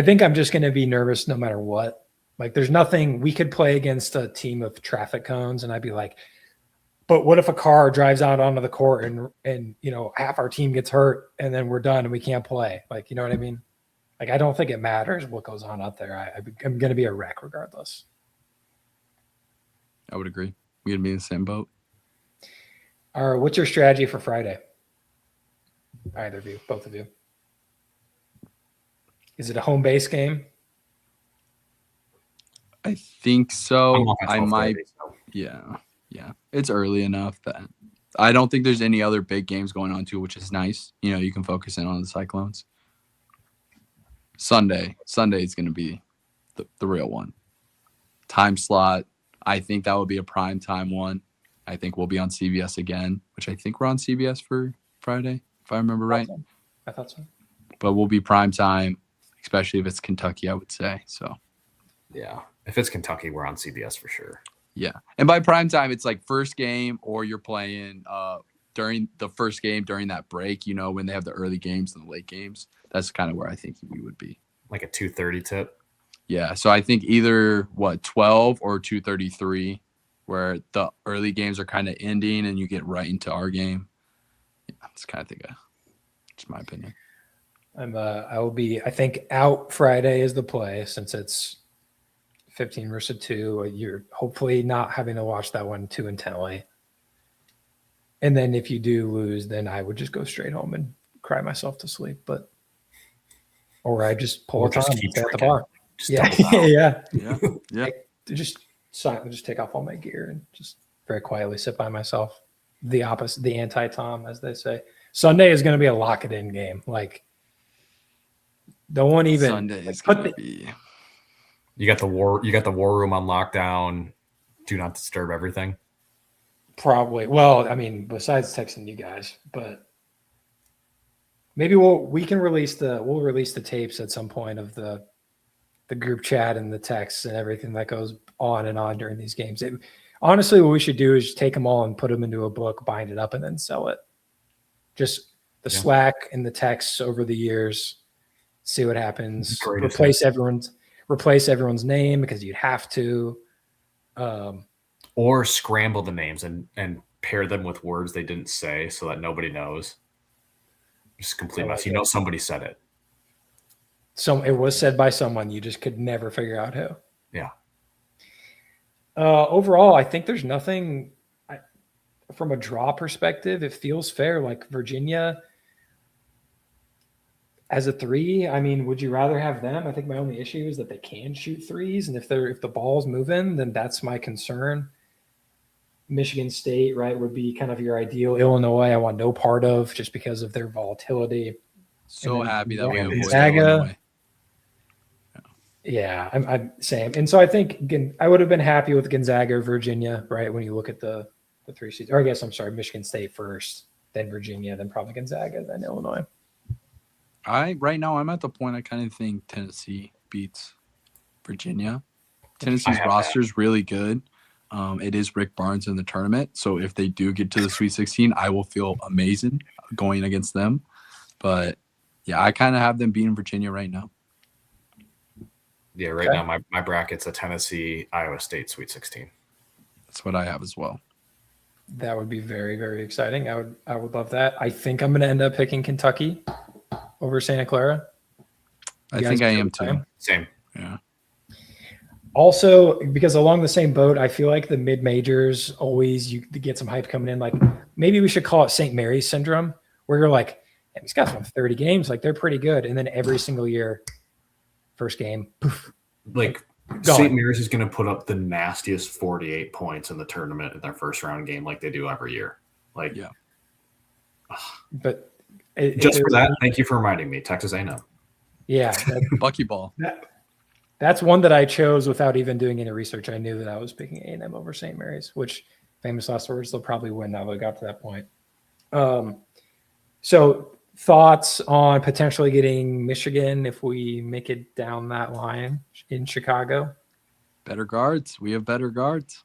think I'm just going to be nervous no matter what. Like there's nothing we could play against a team of traffic cones. And I'd be like, but what if a car drives out onto the court and half our team gets hurt and then we're done and we can't play? Like, you know what I mean? Like, I don't think it matters what goes on out there. I'm going to be a wreck regardless. I would agree. We're gonna be in the same boat. All right, what's your strategy for Friday? Either of you, both of you. Is it a home base game? I think so. I'm off at I 12:30, might. so. Yeah. It's early enough that I don't think there's any other big games going on too, which is nice. You can focus in on the Cyclones. Sunday is going to be the real one. Time slot. I think that would be a prime time one. I think we'll be on CBS again, which I think we're on CBS for Friday, if I remember right. I thought so. But we'll be prime time, especially if it's Kentucky, I would say. So, Yeah. If it's Kentucky, we're on CBS for sure. yeah. And by prime time, it's like first game or you're playing during the first game during that break, when they have the early games and the late games. That's kind of where I think we would be. Like a 2:30 tip. Yeah. So I think either 12 or 2:33, where the early games are kind of ending and you get right into our game. Yeah, it's kind of think Just my opinion. I will be, I think, out Friday is the play since it's 15 versus 2. You're hopefully not having to watch that one too intently. And then if you do lose, then I would just go straight home and cry myself to sleep. Or I just pull Or a just Tom keep and stay at the drinking. bar. Just Yeah, double down. yeah. Yeah. Just take off all my gear and just very quietly sit by myself. The opposite, the anti-Tom, as they say. Sunday is going to be a lock it in game. Like, don't want even Sunday is put gonna the- be. You got the war room on lockdown. Do not disturb everything. Probably. Well, I mean, besides texting you guys, but maybe we'll release the tapes at some point of the group chat and the texts and everything that goes on and on during these games. Honestly, what we should do is just take them all and put them into a book, bind it up, and then sell it. Just the Yeah. Slack and the texts over the years. See what happens. Greatest Replace everyone's name because you'd have to. Or scramble the names and pair them with words they didn't say so that nobody knows. Just complete I mess. like You know somebody said it. So it was said by someone, you just could never figure out who. Yeah. Overall, I think there's nothing from a draw perspective. It feels fair. Like Virginia as a 3. I mean, would you rather have them? I think my only issue is that they can shoot threes, and if the ball's moving, then that's my concern. Michigan State, right, would be kind of your ideal. Illinois, I want no part of just because of their volatility. So And then happy that we avoided Gonzaga. Illinois. Yeah, I'm same. And so I think I would have been happy with Gonzaga or Virginia, right? When you look at the 3 seeds, or I guess I'm sorry, Michigan State first, then Virginia, then probably Gonzaga, then Illinois. Right now I'm at the point I kind of think Tennessee beats Virginia. Tennessee's have roster is really good. It is Rick Barnes in the tournament, so if they do get to the Sweet 16, I will feel amazing going against them. But yeah, I kind of have them beating Virginia right now. Yeah, right Okay. now my bracket's a Tennessee, Iowa State Sweet 16. That's what I have as well. That would be very, very exciting. I would love that. I think I'm going to end up picking Kentucky over Santa Clara. I You think guys I feel am the too. same? Same. Yeah. Also, because along the same boat, I feel like the mid majors always you get some hype coming in. Like maybe we should call it St. Mary's syndrome, where you're like, "Man, these guys won 30 games, like they're pretty good," and then every single year, first game, poof, Like Gone. St. Mary's is going to put up the nastiest 48 points in the tournament in their first round game like they do every year. Like, Yeah. but just for that, thank you for reminding me. Texas A&M. yeah, Buckyball. that's one that I chose without even doing any research. I knew that I was picking A&M over St. Mary's, which famous last words, they'll probably win now that we got to that point. So thoughts on potentially getting Michigan if we make it down that line in Chicago? Better guards. We have better guards.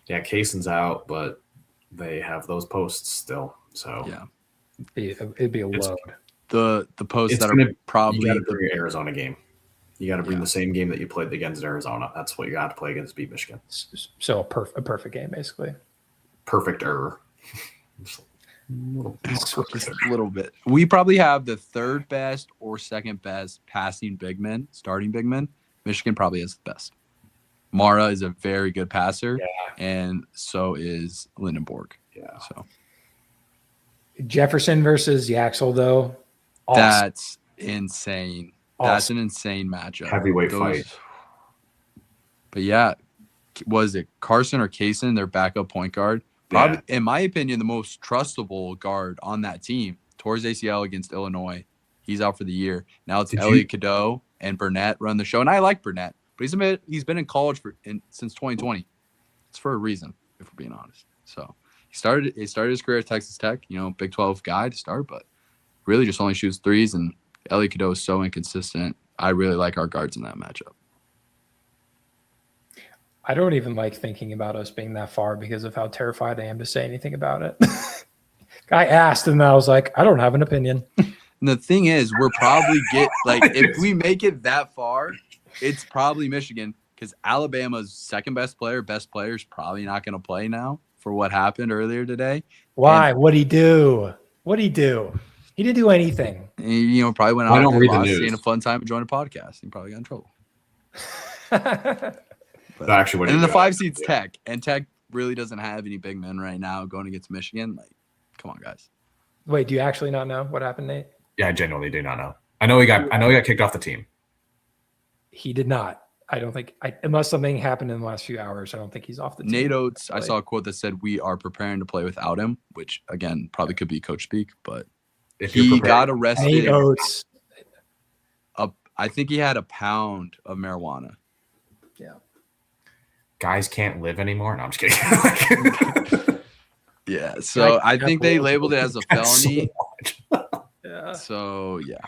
Yeah, Kaysen's out, but they have those posts still. So Yeah. It'd be a It's- load. The posts It's that gonna- are probably you got to bring your Arizona game. You got to bring Yeah. the same game that you played against Arizona. That's what you got to play against beat Michigan. So a perfect game, basically. Perfect error. just a little bit. We probably have the third best or second best passing big men, starting big men. Michigan probably has the best. Mara is a very good passer, and so is Lindenborg. Yeah. So Jefferson versus Yaxel, though. Awesome. that's insane. That's Awesome. an insane matchup. Heavyweight fight. But yeah, was it Carson or Kaysen, their backup point guard? Probably, in my opinion, the most trustable guard on that team. Tore his ACL against Illinois. He's out for the year. Now it's Elliot Cadeau and Burnett run the show. And I like Burnett, but he's been in college since 2020. It's for a reason, if we're being honest. So he started his career at Texas Tech, Big 12 guy to start, but really just only shoots threes. And Elliot Cadeau is so inconsistent. I really like our guards in that matchup. I don't even like thinking about us being that far because of how terrified I am to say anything about it. I asked and I was like, I don't have an opinion. And the thing is, we're probably if we make it that far, it's probably Michigan because Alabama's second best player is probably not going to play now for what happened earlier today. Why? What'd he do? What'd he do? He didn't do anything. He, probably went I out don't there, read the lost, news. seeing a fun time, and joined a podcast. He probably got in trouble. But, Actually, what and he then the did, 5 seed's Tech, and Tech really doesn't have any big men right now going against Michigan. Like, come on, guys. Wait, do you actually not know what happened, Nate? Yeah, I genuinely do not know. I know he got kicked off the team. He did not. I don't think, unless something happened in the last few hours, I don't think he's off the team. Nate Oates, I saw a quote that said, "We are preparing to play without him," which again probably could be coach speak, but If you're he prepared, got arrested. Nate Oates. I think he had a pound of marijuana. Yeah. guys can't live anymore. No, I'm just kidding. Yeah, so I think they labeled it as a felony. Yeah. So yeah,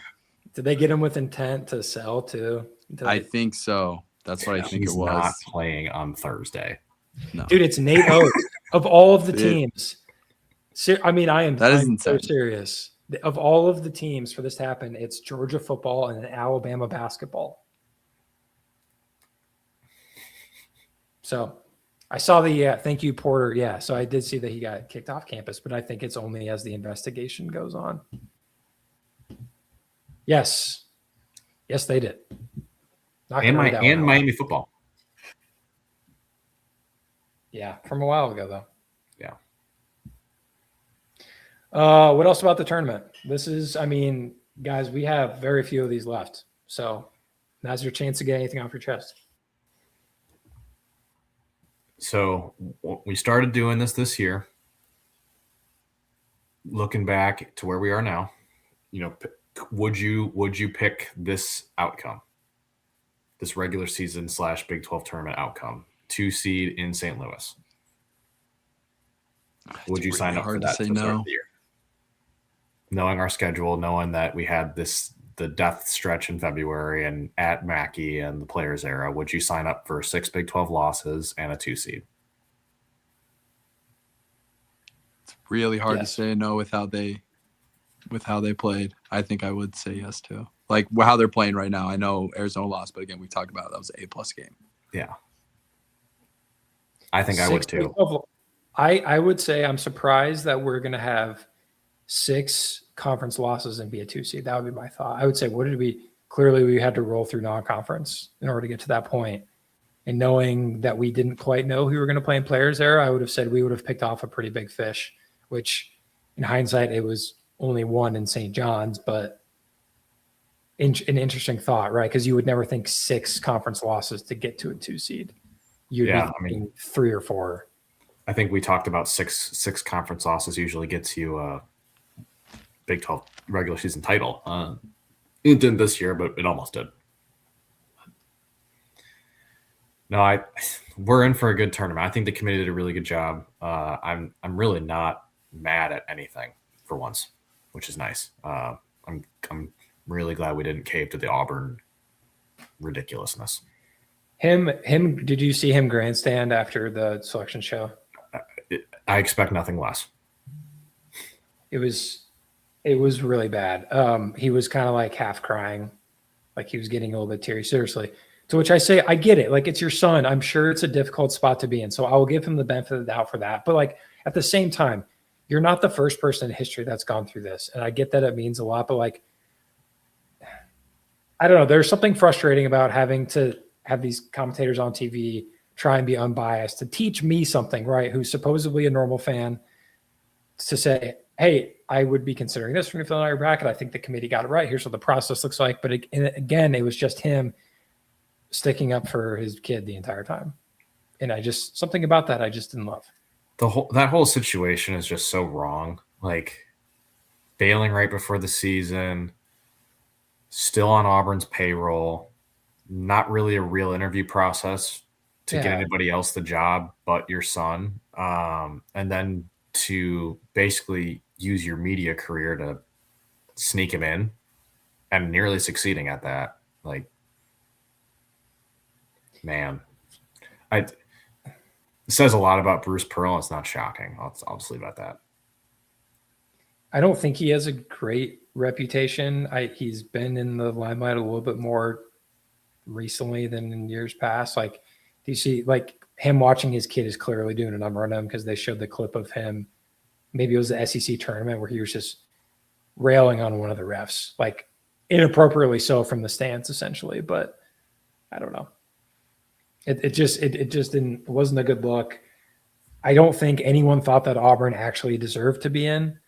Did they get him with intent to sell too? I think so. That's what I think He's it was. not playing on Thursday. No. Dude, it's Nate Oates of all of the Dude. teams. I mean, I'm That is so insane. serious. Of all of the teams for this to happen, it's Georgia football and Alabama basketball. So I saw the thank you, Porter. Yeah, so I did see that he got kicked off campus, but I think it's only as the investigation goes on. Yes, they did. Not And gonna read that one out. Miami football. Yeah, from a while ago though. Yeah. What else about the tournament? Guys, we have very few of these left. So now's your chance to get anything off your chest. So we started doing this year. Looking back to where we are now, would you pick this outcome, this regular season / Big 12 tournament outcome, 2 seed in St. Louis? Would you sign up for hard to that say to start no. the year? Knowing our schedule, knowing that we had the death stretch in February and at Mackey and the Players era, would you sign up for 6 Big 12 losses and a 2 seed? It's really hard Yes. to say no with how they played. I think I would say yes too. Like how they're playing right now. I know Arizona lost, but again, we talked about it. That was an A+ game. Yeah. I think I would 6 too. I would say I'm surprised that we're going to have 6 conference losses and be a 2 seed. That would be my thought. I would say, clearly we had to roll through non-conference in order to get to that point. And knowing that we didn't quite know who we were going to play in Players era, I would have said we would have picked off a pretty big fish, which in hindsight, it was only one in St. John's, but an interesting thought, right? Because you would never think 6 conference losses to get to a 2 seed. You'd be thinking 3 or 4. I think we talked about six conference losses usually gets you a Big 12 regular season title. It didn't this year, but it almost did. No, we're in for a good tournament. I think the committee did a really good job. I'm really not mad at anything for once, which is nice. I'm really glad we didn't cave to the Auburn ridiculousness. Did you see him grandstand after the selection show? I expect nothing less. It was really bad. He was kind of like half crying, like he was getting a little bit teary. Seriously. To which I say, I get it. Like, it's your son. I'm sure it's a difficult spot to be in. So I will give him the benefit of the doubt for that. But like at the same time, you're not the first person in history that's gone through this. And I get that it means a lot, but like, I don't know. There's something frustrating about having to have these commentators on TV try and be unbiased to teach me something, right? Who's supposedly a normal fan, to say, hey, I would be considering this from the fill out your bracket. I think the committee got it right. Here's what the process looks like. But again, it was just him sticking up for his kid the entire time. And something about that I just didn't love. That whole situation is just so wrong. Like, bailing right before the season, still on Auburn's payroll, not really a real interview process to get anybody else the job but your son. And then to basically use your media career to sneak him in and nearly succeeding at that. Like, man, it says a lot about Bruce Pearl. It's not shocking. I'll just leave it at that. I don't think he has a great reputation. He's been in the limelight a little bit more recently than in years past. Like, do you see, like, him watching his kid is clearly doing a number on him because they showed the clip of him. Maybe it was the SEC tournament where he was just railing on one of the refs, like inappropriately so from the stands, essentially. But I don't know. It just didn't. It wasn't a good look. I don't think anyone thought that Auburn actually deserved to be in.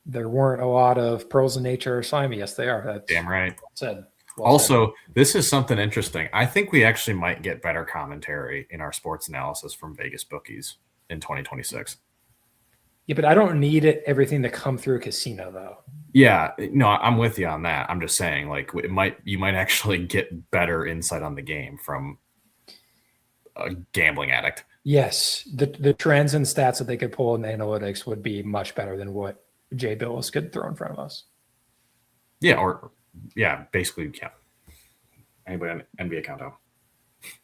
There weren't a lot of pearls of nature or slimy. Yes, they are. That's Damn right. said. Also, this is something interesting. I think we actually might get better commentary in our sports analysis from Vegas bookies in 2026. Yeah, but I don't need everything to come through a casino, though. Yeah, no, I'm with you on that. I'm just saying, like, you might actually get better insight on the game from a gambling addict. Yes, the trends and stats that they could pull in the analytics would be much better than what Jay Billis could throw in front of us. Yeah, basically, yeah. Anybody on NBA countdown?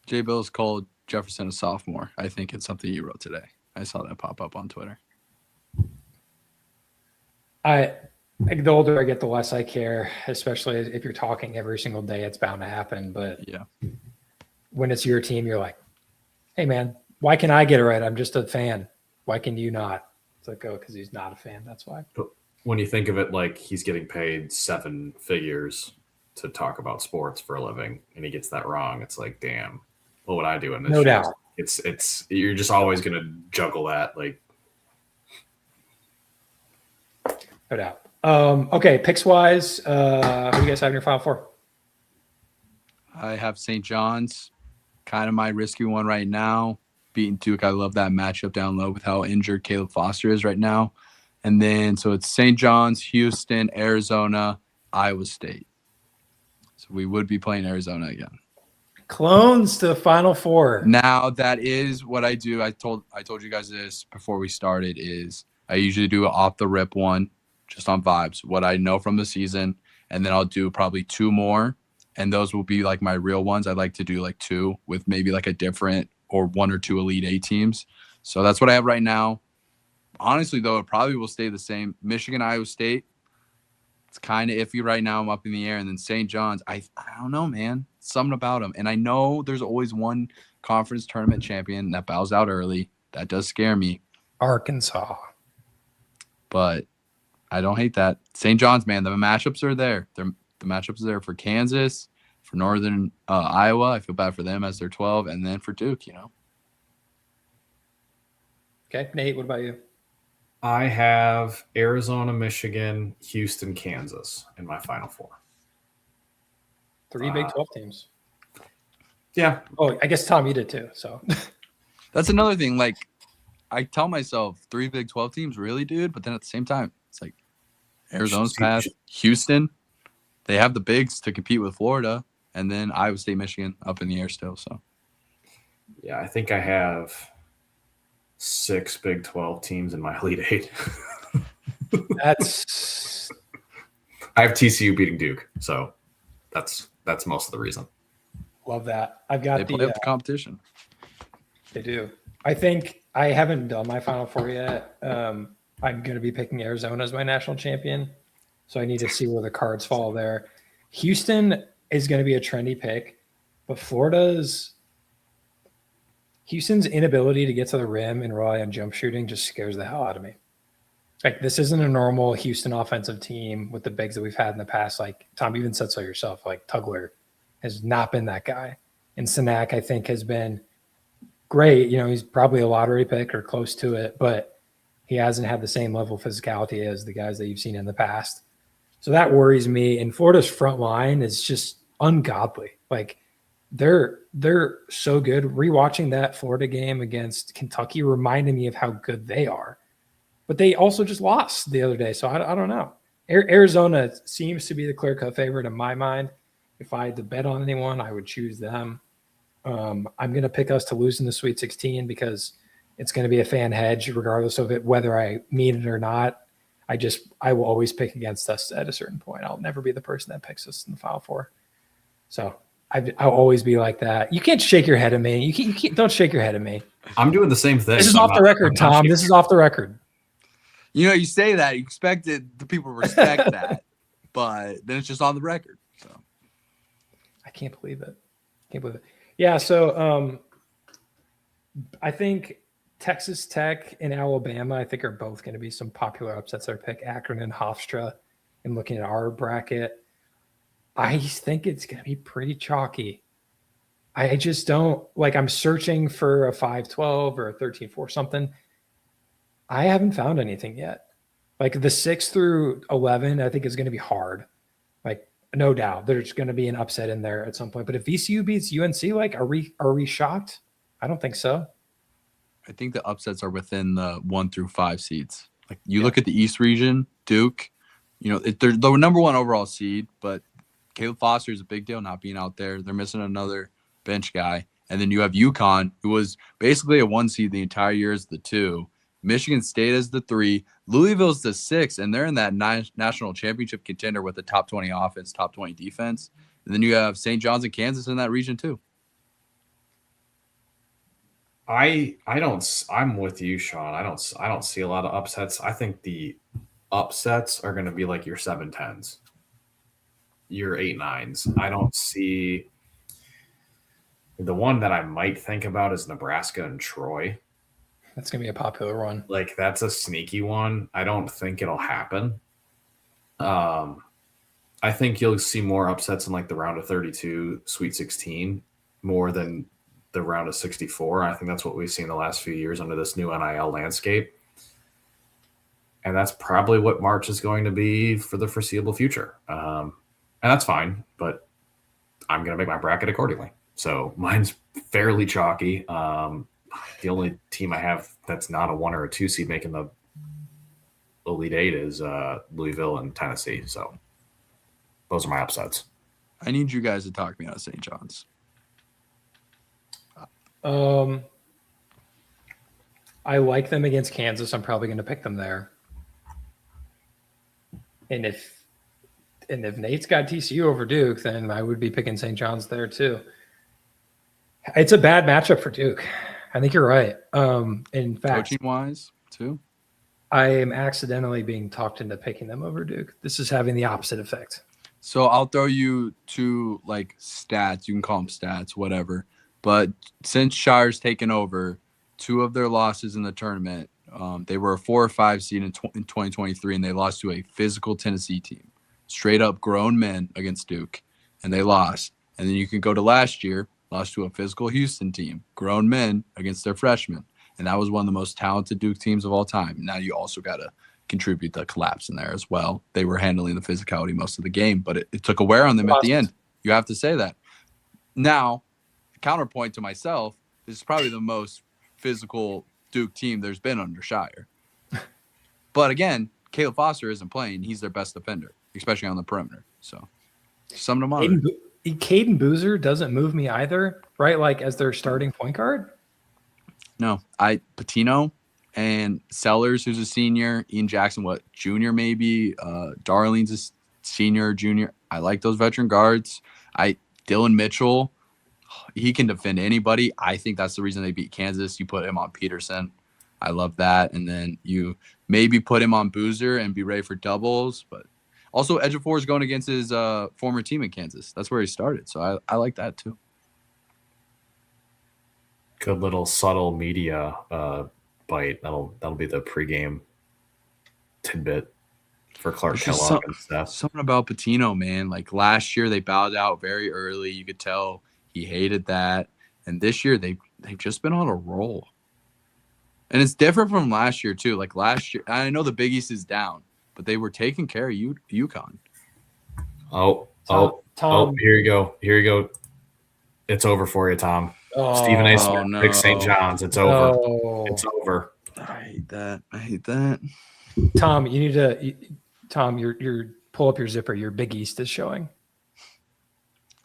Jay Bills called Jefferson a sophomore. I think it's something you wrote today. I saw that pop up on Twitter. The older I get, the less I care, especially if you're talking every single day, it's bound to happen. But Yeah, when it's your team, you're like, hey, man, why can I get it right? I'm just a fan. Why can you not? It's like, oh, because he's not a fan. That's why. When you think of it like he's getting paid 7 figures to talk about sports for a living and he gets that wrong, it's like, damn, what would I do in this? No doubt. It's you're just always going to juggle that. Like, No doubt. Okay, picks wise, who do you guys have in your Final Four? I have St. John's, kind of my risky one right now. Beating Duke, I love that matchup down low with how injured Caleb Foster is right now. And then, so it's St. John's, Houston, Arizona, Iowa State. So we would be playing Arizona again. Clones to Final Four. Now that is what I do. I told you guys this before we started. Is I usually do an off the rip one, just on vibes, what I know from the season, and then I'll do probably 2 more, and those will be like my real ones. I'd like to do like 2 with maybe like a different or 1 or 2 Elite 8 teams. So that's what I have right now. Honestly, though, it probably will stay the same. Michigan, Iowa State, it's kind of iffy right now. I'm up in the air. And then St. John's, I don't know, man. Something about them. And I know there's always one conference tournament champion that bows out early. That does scare me. Arkansas. But I don't hate that. St. John's, man, the matchups are there. The matchups are there for Kansas, for Northern Iowa. I feel bad for them as they're 12. And then for Duke, you know. Okay, Nate, what about you? I have Arizona, Michigan, Houston, Kansas in my Final Four. 3 Big 12 teams. Yeah. Oh, I guess, Tom, you did too. So That's another thing. Like, I tell myself 3 Big 12 teams, really, dude? But then at the same time, it's like Arizona's past, Houston. They have the bigs to compete with Florida. And then Iowa State, Michigan up in the air still. So, Yeah, I think I have 6 Big 12 teams in my Elite 8. that's I have TCU beating Duke, so that's most of the reason. love that. I've got they play up the competition. They do. I think I haven't done my Final Four yet. I'm going to be picking Arizona as my national champion, so I need to see where the cards fall there. Houston is going to be a trendy pick, but Houston's inability to get to the rim and rely on jump shooting just scares the hell out of me. Like, this isn't a normal Houston offensive team with the bigs that we've had in the past. Like, Tom even said so yourself, like Tugler has not been that guy. And Sinak, I think, has been great. You know, he's probably a lottery pick or close to it, but he hasn't had the same level of physicality as the guys that you've seen in the past. So that worries me. And Florida's front line is just ungodly. Like, they're so good. Rewatching that Florida game against Kentucky reminded me of how good they are. But they also just lost the other day. So I don't know. Arizona seems to be the clear-cut favorite in my mind. If I had to bet on anyone, I would choose them. I'm going to pick us to lose in the Sweet 16 because it's going to be a fan hedge regardless of it, whether I mean it or not. I will always pick against us at a certain point. I'll never be the person that picks us in the Final Four. So I'll always be like that. You can't shake your head at me. You can't, don't shake your head at me. I'm doing the same thing. This is off the record, Tom. This is off the record. You know, you say that, you expect the people to respect that, but then it's just on the record. So I can't believe it. Yeah, so I think Texas Tech and Alabama, I think, are both going to be some popular upsets. Our pick Akron and Hofstra and looking at our bracket, I think it's going to be pretty chalky. I just don't like. I'm searching for a 5-12 or a 13-4 something. I haven't found anything yet. Like the 6 through 11, I think is going to be hard. Like no doubt, there's going to be an upset in there at some point. But if VCU beats UNC, like are we shocked? I don't think so. I think the upsets are within the 1 through 5 seeds. Like you look at the East region, Duke, they're the number 1 overall seed, but Caleb Foster is a big deal not being out there. They're missing another bench guy. And then you have UConn, who was basically a 1 seed the entire year as the 2. Michigan State as the 3. Louisville's the 6, and they're in that national championship contender with the top 20 offense, top 20 defense. And then you have St. John's and Kansas in that region too. I'm with you, Sean. I don't see a lot of upsets. I think the upsets are going to be like your 7-10s, your 8-9s. I don't see the one that I might think about is Nebraska and Troy. That's going to be a popular one. Like that's a sneaky one. I don't think it'll happen. I think you'll see more upsets in like the round of 32, Sweet 16, more than the round of 64. I think that's what we've seen the last few years under this new NIL landscape. And that's probably what March is going to be for the foreseeable future. And that's fine, but I'm going to make my bracket accordingly. So mine's fairly chalky. The only team I have that's not a 1 or a 2 seed making the Elite 8 is Louisville and Tennessee. So those are my upsets. I need you guys to talk me out of St. John's. I like them against Kansas. I'm probably going to pick them there. And if Nate's got TCU over Duke, then I would be picking St. John's there too. It's a bad matchup for Duke. I think you're right. In fact, Coaching wise too. I am accidentally being talked into picking them over Duke. This is having the opposite effect. So I'll throw you 2 like stats. You can call them stats, whatever. But since Shire's taken over, 2 of their losses in the tournament, they were a 4 or 5 seed in 2023, and they lost to a physical Tennessee team. Straight up grown men against Duke, and they lost. And then you can go to last year, lost to a physical Houston team, grown men against their freshmen. And that was one of the most talented Duke teams of all time. Now you also got to contribute the collapse in there as well. They were handling the physicality most of the game, but it took a wear on them at the end. You have to say that. Now, counterpoint to myself, this is probably the most physical Duke team there's been under Shire. But again, Caleb Foster isn't playing. He's their best defender, especially on the perimeter. So something to monitor. Caden Boozer doesn't move me either, right? Like as their starting point guard. No, Patino and Sellers, who's a senior, Ian Jackson, junior maybe, Darling's a senior, junior. I like those veteran guards. Dylan Mitchell, he can defend anybody. I think that's the reason they beat Kansas. You put him on Peterson. I love that. And then you maybe put him on Boozer and be ready for doubles. But also Ejiofor is going against his former team in Kansas. That's where he started. So I like that too. Good little subtle media bite. That'll be the pregame tidbit for Clark Kellogg and stuff. Something about Patino, man. Like last year, they bowed out very early. You could tell he hated that. And this year, they've just been on a roll. And it's different from last year too. Like last year, I know the Big East is down, but they were taking care of UConn. Tom. Here you go. It's over for you, Tom. Stephen A. Smith picks St. John's. It's over. Oh. It's over. I hate that. Tom, you need to. Tom, your pull up your zipper. Your Big East is showing.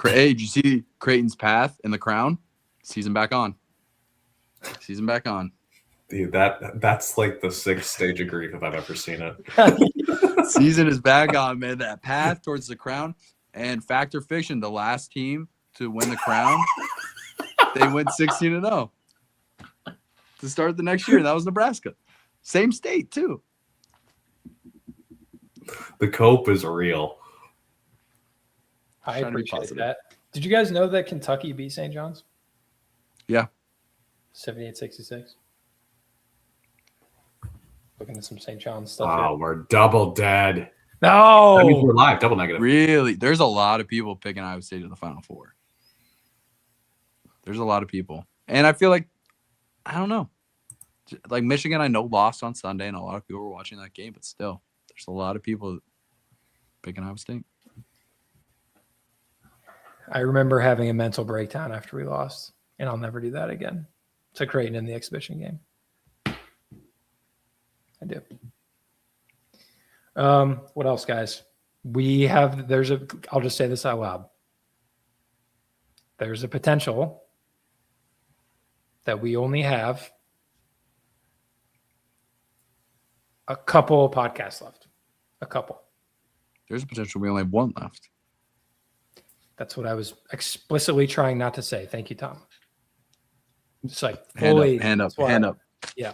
Hey, did you see Creighton's path in the crown? Season back on. Dude, that's like the 6th stage of grief if I've ever seen it. Season is back on, man. That path towards the crown. And fact or fiction, the last team to win the crown, they went 16-0 to start the next year. That was Nebraska. Same state, too. The cope is real. I appreciate that. Did you guys know that Kentucky beat St. John's? Yeah. 78-66. Looking at some St. John's stuff. Wow, we're double dead. That means No. we're live, double negative. Really, there's a lot of people picking Iowa State in the Final Four. There's a lot of people, and I feel like I don't know, like Michigan. I know lost on Sunday, and a lot of people were watching that game, but still, there's a lot of people picking Iowa State. I remember having a mental breakdown after we lost, and I'll never do that again. To Creighton in the exhibition game. I do. What else, guys? I'll just say this out loud. There's a potential that we only have a couple podcasts left. A couple. There's a potential we only have one left. That's what I was explicitly trying not to say. Thank you, Tom. Just like fully. Hand up. Yeah.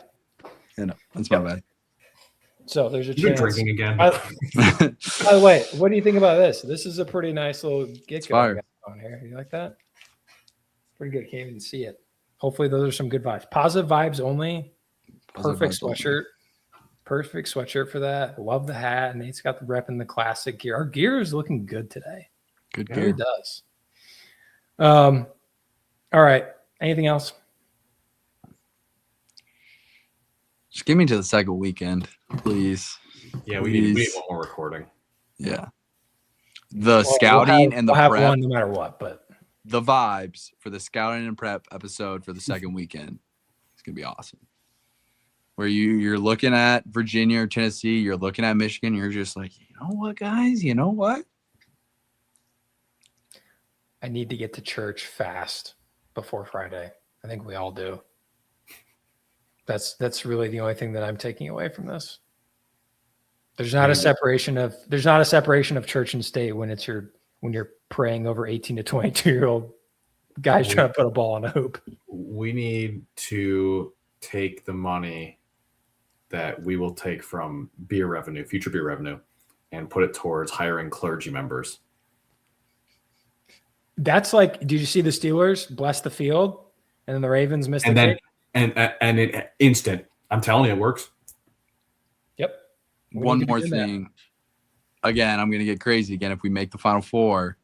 Hand up. That's my bad. So there's a You've been chance. drinking again. By the way, what do you think about this? This is a pretty nice little get fire. on here. You like that? Pretty good. Can't even see it. Hopefully, those are some good vibes. Positive vibes only. Perfect sweatshirt. Perfect sweatshirt for that. Love the hat. Nate's got the rep in the classic gear. Our gear is looking good today. Good It really gear. does. All right. Anything else? Just give me to the second weekend, please. Yeah, we need Please. one more recording. Yeah. The scouting and the we'll have prep, one no matter what, but the vibes for the scouting and prep episode for the second weekend. It's gonna be awesome. Where you're looking at Virginia or Tennessee, you're looking at Michigan, you're just like, you know what, guys? You know what? I need to get to church fast before Friday. I think we all do. That's really the only thing that I'm taking away from this. There's not a separation of church and state when you're praying over 18 to 22-year-old guys trying to put a ball in a hoop. We need to take the money that we will take from beer revenue, future beer revenue, and put it towards hiring clergy members. That's like, did you see the Steelers bless the field and then the Ravens missed And the then kick? and it instant. I'm telling you, it works. Yep. We One need to more do that. thing. Again, I'm gonna get crazy again if we make the Final Four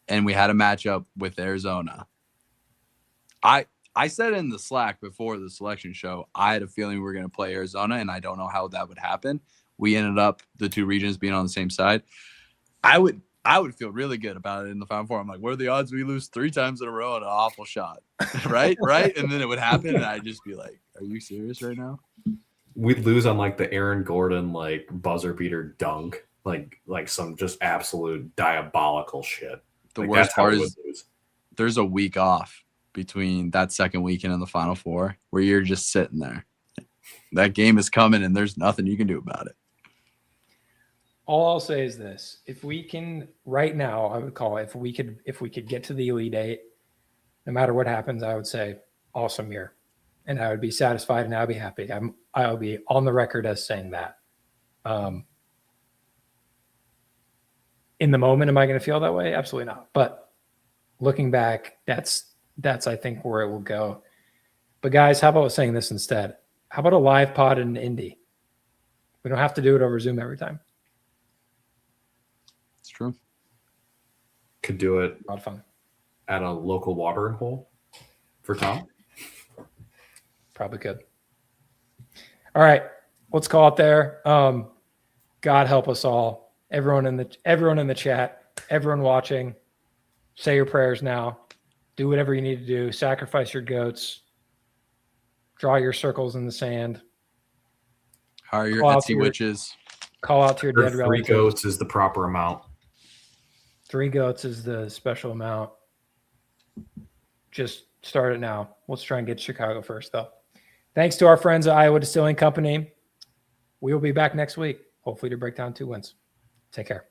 and we had a matchup with Arizona. I said in the Slack before the selection show, I had a feeling we were gonna play Arizona, and I don't know how that would happen. We ended up the two regions being on the same side. I would feel really good about it in the Final Four. I'm like, what are the odds we lose 3 times in a row on an awful shot? right? And then it would happen, and I'd just be like, are you serious right now? We'd lose on like the Aaron Gordon like buzzer beater dunk, like some just absolute diabolical shit. The Like, worst that's how part we is would lose. there's a week off between that second weekend and the Final Four where you're just sitting there. That game is coming, and there's nothing you can do about it. All I'll say is this: if we can, right now, I would call it. If we could get to the Elite Eight, no matter what happens, I would say awesome year, and I would be satisfied and I'd be happy. I'll be on the record as saying that. In the moment, am I going to feel that way? Absolutely not. But looking back, that's I think where it will go. But guys, how about saying this instead? How about a live pod in Indy? We don't have to do it over Zoom every time. It's true. Could do it A lot of fun. at a local watering hole for Tom. Probably could. All right, let's call it there. God help us all. Everyone in the chat, everyone watching, say your prayers now. Do whatever you need to do. Sacrifice your goats. Draw your circles in the sand. Hire your Call out Etsy to your- witches. Call out to your dead 3 relatives. goats is the proper amount. 3 goats is the special amount. Just start it now. Let's try and get Chicago first, though. Thanks to our friends at Iowa Distilling Company. We will be back next week, hopefully to break down 2 wins. Take care.